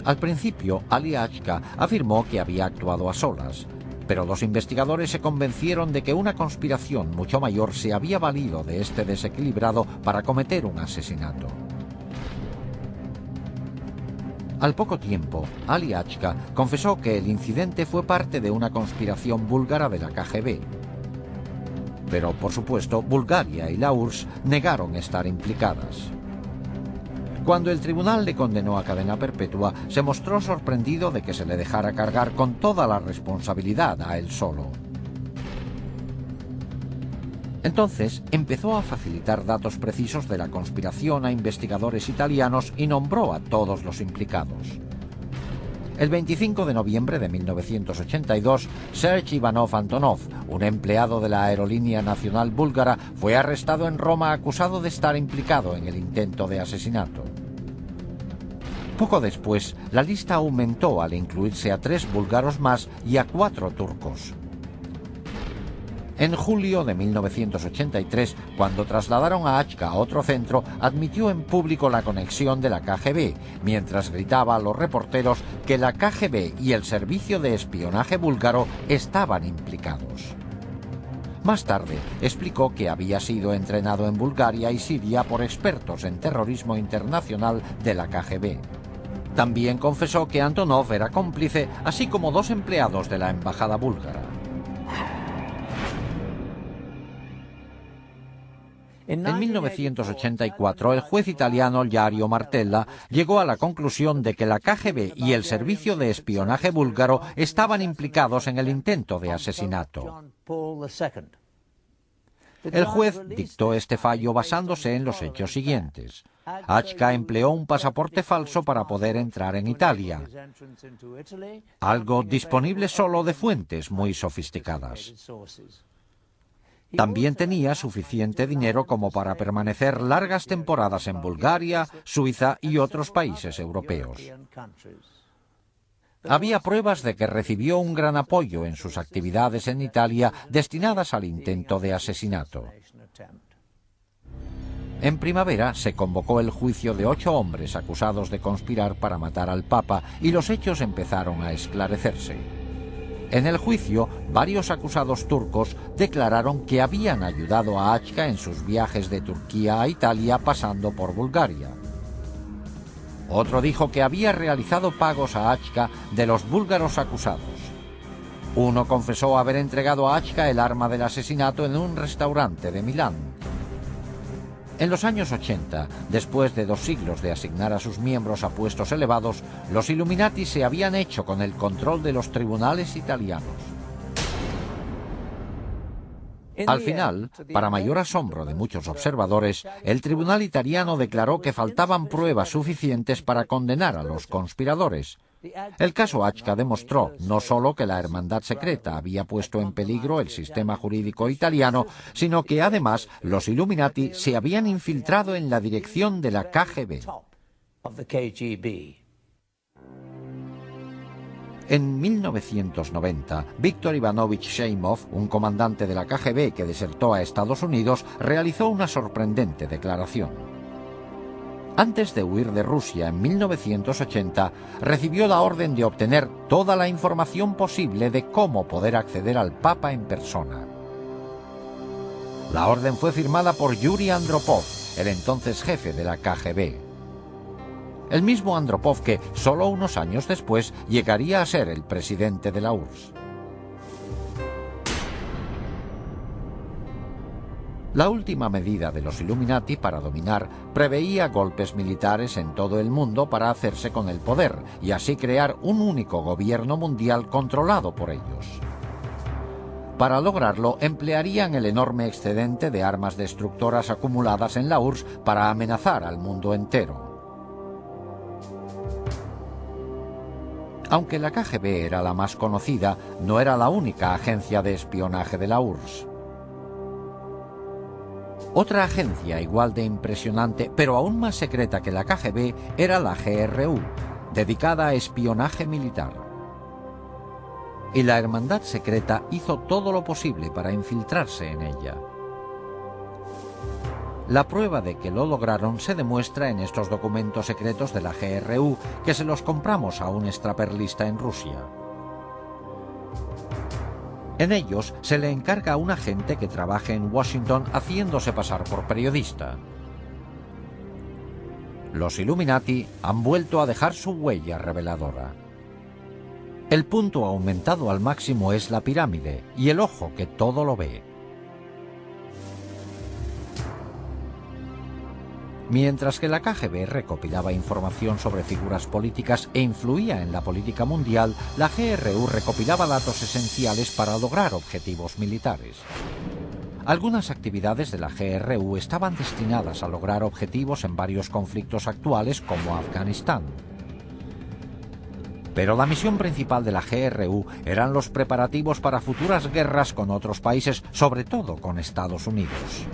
Speaker 1: Al principio, Ali Achka afirmó que había actuado a solas, pero los investigadores se convencieron de que una conspiración mucho mayor se había valido de este desequilibrado para cometer un asesinato. Al poco tiempo, Ali Achka confesó que el incidente fue parte de una conspiración búlgara de la KGB. Pero, por supuesto, Bulgaria y la URSS negaron estar implicadas. Cuando el tribunal le condenó a cadena perpetua, se mostró sorprendido de que se le dejara cargar con toda la responsabilidad a él solo. Entonces empezó a facilitar datos precisos de la conspiración a investigadores italianos y nombró a todos los implicados. El 25 de noviembre de 1982, Serge Ivanov Antonov, un empleado de la Aerolínea Nacional Búlgara, fue arrestado en Roma acusado de estar implicado en el intento de asesinato. Poco después, la lista aumentó al incluirse a 3 búlgaros más y a 4 turcos. En julio de 1983, cuando trasladaron a Achka a otro centro, admitió en público la conexión de la KGB, mientras gritaba a los reporteros que la KGB y el servicio de espionaje búlgaro estaban implicados. Más tarde, explicó que había sido entrenado en Bulgaria y Siria por expertos en terrorismo internacional de la KGB. También confesó que Antonov era cómplice, así como 2 empleados de la embajada búlgara. En 1984, el juez italiano Jario Martella llegó a la conclusión de que la KGB y el servicio de espionaje búlgaro estaban implicados en el intento de asesinato. El juez dictó este fallo basándose en los hechos siguientes. Achka empleó un pasaporte falso para poder entrar en Italia, algo disponible solo de fuentes muy sofisticadas. También tenía suficiente dinero como para permanecer largas temporadas en Bulgaria, Suiza y otros países europeos. Había pruebas de que recibió un gran apoyo en sus actividades en Italia destinadas al intento de asesinato. En primavera se convocó el juicio de 8 hombres acusados de conspirar para matar al Papa y los hechos empezaron a esclarecerse. En el juicio, varios acusados turcos declararon que habían ayudado a Achka en sus viajes de Turquía a Italia pasando por Bulgaria. Otro dijo que había realizado pagos a Achka de los búlgaros acusados. Uno confesó haber entregado a Achka el arma del asesinato en un restaurante de Milán. En los años 80, después de 2 siglos de asignar a sus miembros a puestos elevados, los Illuminati se habían hecho con el control de los tribunales italianos. Al final, para mayor asombro de muchos observadores, el tribunal italiano declaró que faltaban pruebas suficientes para condenar a los conspiradores. El caso Achca demostró no solo que la hermandad secreta había puesto en peligro el sistema jurídico italiano, sino que además los Illuminati se habían infiltrado en la dirección de la KGB. En 1990, Víktor Ivanovich Sheimov, un comandante de la KGB que desertó a Estados Unidos, realizó una sorprendente declaración. Antes de huir de Rusia en 1980, recibió la orden de obtener toda la información posible de cómo poder acceder al Papa en persona. La orden fue firmada por Yuri Andropov, el entonces jefe de la KGB. El mismo Andropov que, solo unos años después, llegaría a ser el presidente de la URSS. La última medida de los Illuminati para dominar preveía golpes militares en todo el mundo para hacerse con el poder y así crear un único gobierno mundial controlado por ellos. Para lograrlo, emplearían el enorme excedente de armas destructoras acumuladas en la URSS para amenazar al mundo entero. Aunque la KGB era la más conocida, no era la única agencia de espionaje de la URSS. Otra agencia igual de impresionante, pero aún más secreta que la KGB, era la GRU, dedicada a espionaje militar. Y la hermandad secreta hizo todo lo posible para infiltrarse en ella. La prueba de que lo lograron se demuestra en estos documentos secretos de la GRU, que se los compramos a un extraperlista en Rusia. En ellos se le encarga a un agente que trabaje en Washington haciéndose pasar por periodista. Los Illuminati han vuelto a dejar su huella reveladora. El punto aumentado al máximo es la pirámide y el ojo que todo lo ve. Mientras que la KGB recopilaba información sobre figuras políticas e influía en la política mundial, la GRU recopilaba datos esenciales para lograr objetivos militares. Algunas actividades de la GRU estaban destinadas a lograr objetivos en varios conflictos actuales como Afganistán. Pero la misión principal de la GRU eran los preparativos para futuras guerras con otros países, sobre todo con Estados Unidos.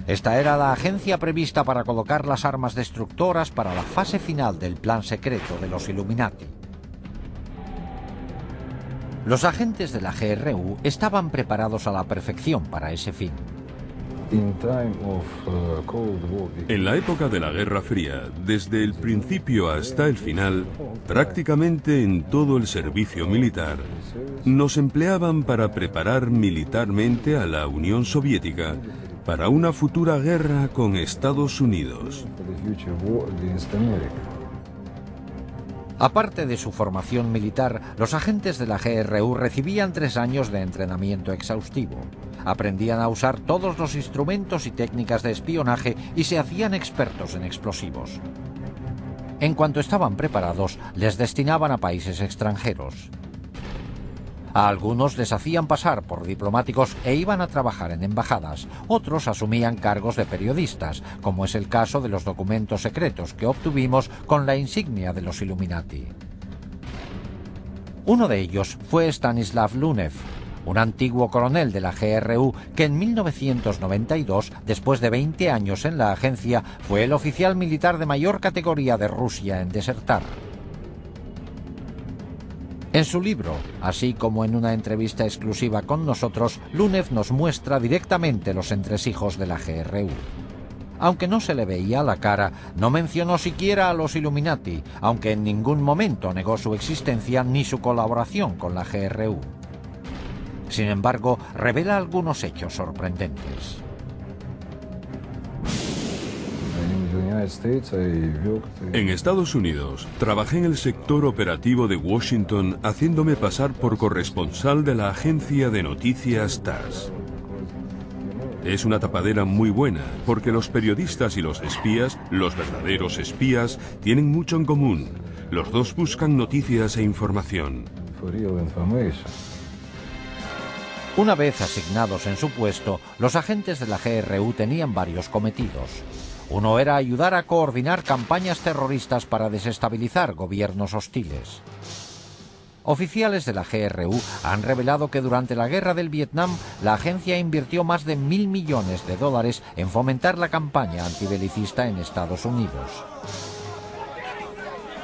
Speaker 1: Esta era la agencia prevista para colocar las armas destructoras para la fase final del plan secreto de los Illuminati. Los agentes de la GRU estaban preparados a la perfección para ese fin.
Speaker 2: En la época de la Guerra Fría, desde el principio hasta el final, prácticamente en todo el servicio militar, nos empleaban para preparar militarmente a la Unión Soviética para una futura guerra con Estados Unidos.
Speaker 1: Aparte de su formación militar, los agentes de la GRU recibían 3 años de entrenamiento exhaustivo. Aprendían a usar todos los instrumentos y técnicas de espionaje y se hacían expertos en explosivos. En cuanto estaban preparados, les destinaban a países extranjeros. A algunos les hacían pasar por diplomáticos e iban a trabajar en embajadas. Otros asumían cargos de periodistas, como es el caso de los documentos secretos que obtuvimos con la insignia de los Illuminati. Uno de ellos fue Stanislav Lunev, un antiguo coronel de la GRU que en 1992, después de 20 años en la agencia, fue el oficial militar de mayor categoría de Rusia en desertar. En su libro, así como en una entrevista exclusiva con nosotros, Lunev nos muestra directamente los entresijos de la GRU. Aunque no se le veía la cara, no mencionó siquiera a los Illuminati, aunque en ningún momento negó su existencia ni su colaboración con la GRU. Sin embargo, revela algunos hechos sorprendentes.
Speaker 2: En Estados Unidos, trabajé en el sector operativo de Washington haciéndome pasar por corresponsal de la agencia de noticias TASS. Es una tapadera muy buena, porque los periodistas y los espías, los verdaderos espías, tienen mucho en común. Los dos buscan noticias e información.
Speaker 1: Una vez asignados en su puesto, los agentes de la GRU tenían varios cometidos. Uno era ayudar a coordinar campañas terroristas para desestabilizar gobiernos hostiles. Oficiales de la GRU han revelado que durante la guerra del Vietnam la agencia invirtió más de $1.000 millones en fomentar la campaña antibelicista en Estados Unidos.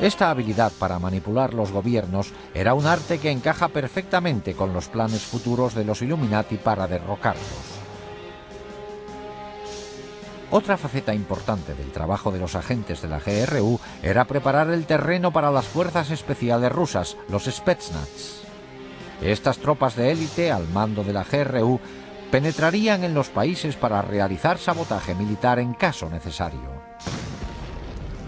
Speaker 1: Esta habilidad para manipular los gobiernos era un arte que encaja perfectamente con los planes futuros de los Illuminati para derrocarlos. Otra faceta importante del trabajo de los agentes de la GRU era preparar el terreno para las fuerzas especiales rusas, los Spetsnaz. Estas tropas de élite al mando de la GRU penetrarían en los países para realizar sabotaje militar en caso necesario.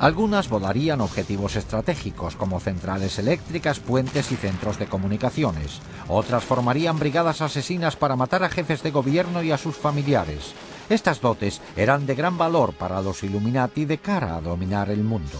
Speaker 1: Algunas volarían objetivos estratégicos como centrales eléctricas, puentes y centros de comunicaciones. Otras formarían brigadas asesinas para matar a jefes de gobierno y a sus familiares. Estas dotes eran de gran valor para los Illuminati de cara a dominar el mundo.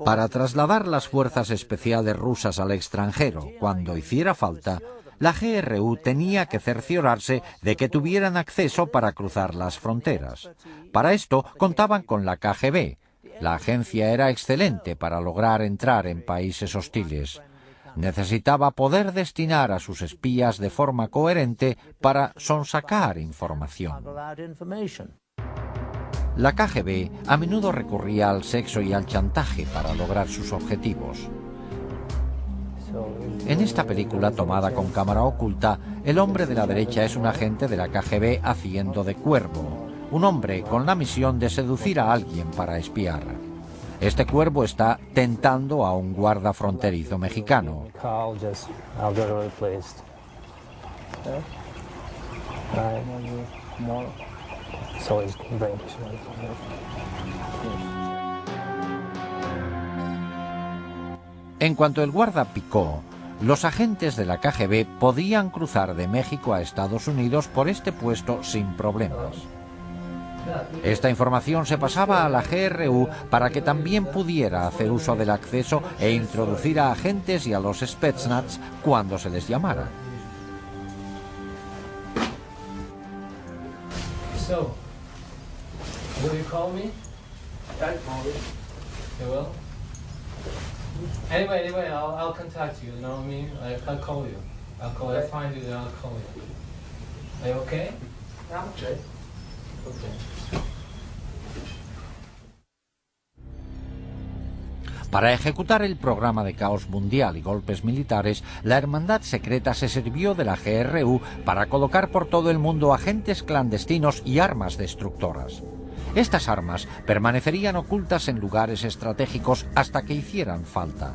Speaker 1: Para trasladar las fuerzas especiales rusas al extranjero cuando hiciera falta, la GRU tenía que cerciorarse de que tuvieran acceso para cruzar las fronteras. Para esto contaban con la KGB. La agencia era excelente para lograr entrar en países hostiles. Necesitaba poder destinar a sus espías de forma coherente para sonsacar información. La KGB a menudo recurría al sexo y al chantaje para lograr sus objetivos. En esta película tomada con cámara oculta, el hombre de la derecha es un agente de la KGB haciendo de cuervo, un hombre con la misión de seducir a alguien para espiar. Este cuervo está tentando a un guarda fronterizo mexicano. En cuanto el guarda picó, los agentes de la KGB podían cruzar de México a Estados Unidos por este puesto sin problemas. Esta información se pasaba a la GRU para que también pudiera hacer uso del acceso e introducir a agentes y a los Spetsnaz cuando se les llamara.
Speaker 5: So, will you call me?
Speaker 7: I'll call you.
Speaker 5: You will? Anyway, I'll contact you, you know what I mean? I'll call you. I'll find you, then I'll call you. Are you okay?
Speaker 7: I'm okay.
Speaker 5: Okay.
Speaker 1: Para ejecutar el programa de caos mundial y golpes militares, la Hermandad Secreta se sirvió de la GRU para colocar por todo el mundo agentes clandestinos y armas destructoras. Estas armas permanecerían ocultas en lugares estratégicos hasta que hicieran falta.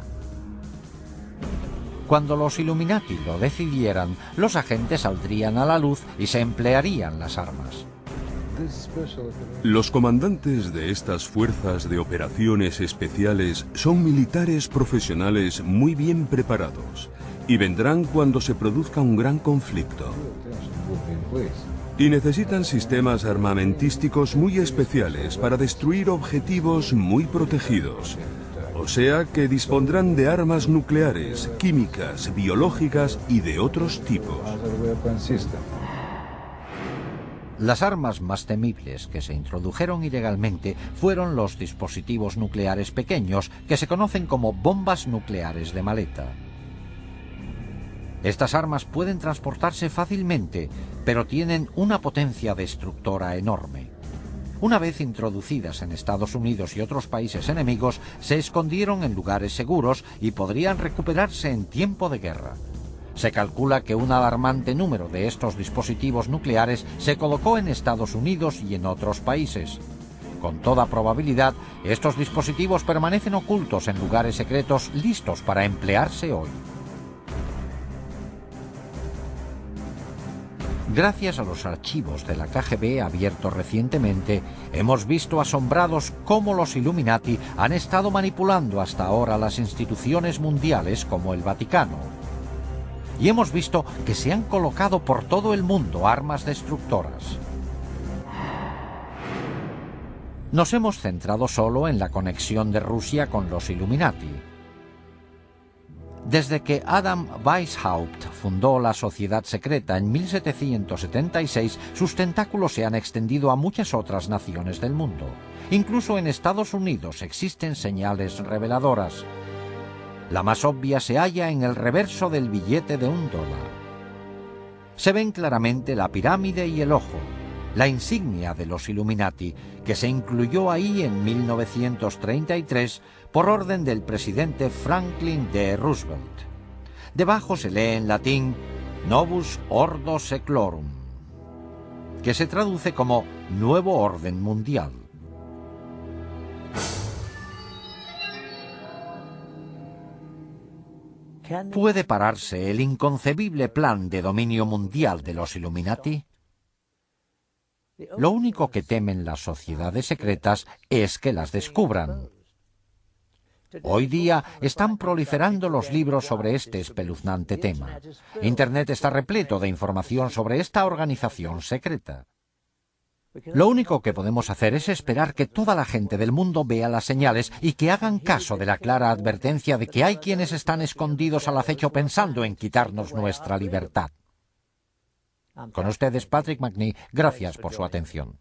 Speaker 1: Cuando los Illuminati lo decidieran, los agentes saldrían a la luz y se emplearían las armas.
Speaker 2: Los comandantes de estas fuerzas de operaciones especiales son militares profesionales muy bien preparados y vendrán cuando se produzca un gran conflicto. Y necesitan sistemas armamentísticos muy especiales para destruir objetivos muy protegidos. O sea que dispondrán de armas nucleares, químicas, biológicas y de otros tipos.
Speaker 1: Las armas más temibles que se introdujeron ilegalmente fueron los dispositivos nucleares pequeños, que se conocen como bombas nucleares de maleta. Estas armas pueden transportarse fácilmente, pero tienen una potencia destructora enorme. Una vez introducidas en Estados Unidos y otros países enemigos, se escondieron en lugares seguros y podrían recuperarse en tiempo de guerra. Se calcula que un alarmante número de estos dispositivos nucleares se colocó en Estados Unidos y en otros países. Con toda probabilidad, estos dispositivos permanecen ocultos en lugares secretos listos para emplearse hoy. Gracias a los archivos de la KGB abiertos recientemente, hemos visto asombrados cómo los Illuminati han estado manipulando hasta ahora las instituciones mundiales como el Vaticano. y hemos visto que se han colocado por todo el mundo armas destructoras. Nos hemos centrado solo en la conexión de Rusia con los Illuminati. Desde que Adam Weishaupt fundó la Sociedad Secreta en 1776, sus tentáculos se han extendido a muchas otras naciones del mundo. Incluso en Estados Unidos existen señales reveladoras. La más obvia se halla en el reverso del billete de $1. Se ven claramente la pirámide y el ojo, la insignia de los Illuminati, que se incluyó ahí en 1933 por orden del presidente Franklin D. Roosevelt. Debajo se lee en latín Novus Ordo Seclorum, que se traduce como Nuevo Orden Mundial. ¿Puede pararse el inconcebible plan de dominio mundial de los Illuminati? Lo único que temen las sociedades secretas es que las descubran. Hoy día están proliferando los libros sobre este espeluznante tema. Internet está repleto de información sobre esta organización secreta. Lo único que podemos hacer es esperar que toda la gente del mundo vea las señales y que hagan caso de la clara advertencia de que hay quienes están escondidos al acecho pensando en quitarnos nuestra libertad. Con ustedes, Patrick Macnee, gracias por su atención.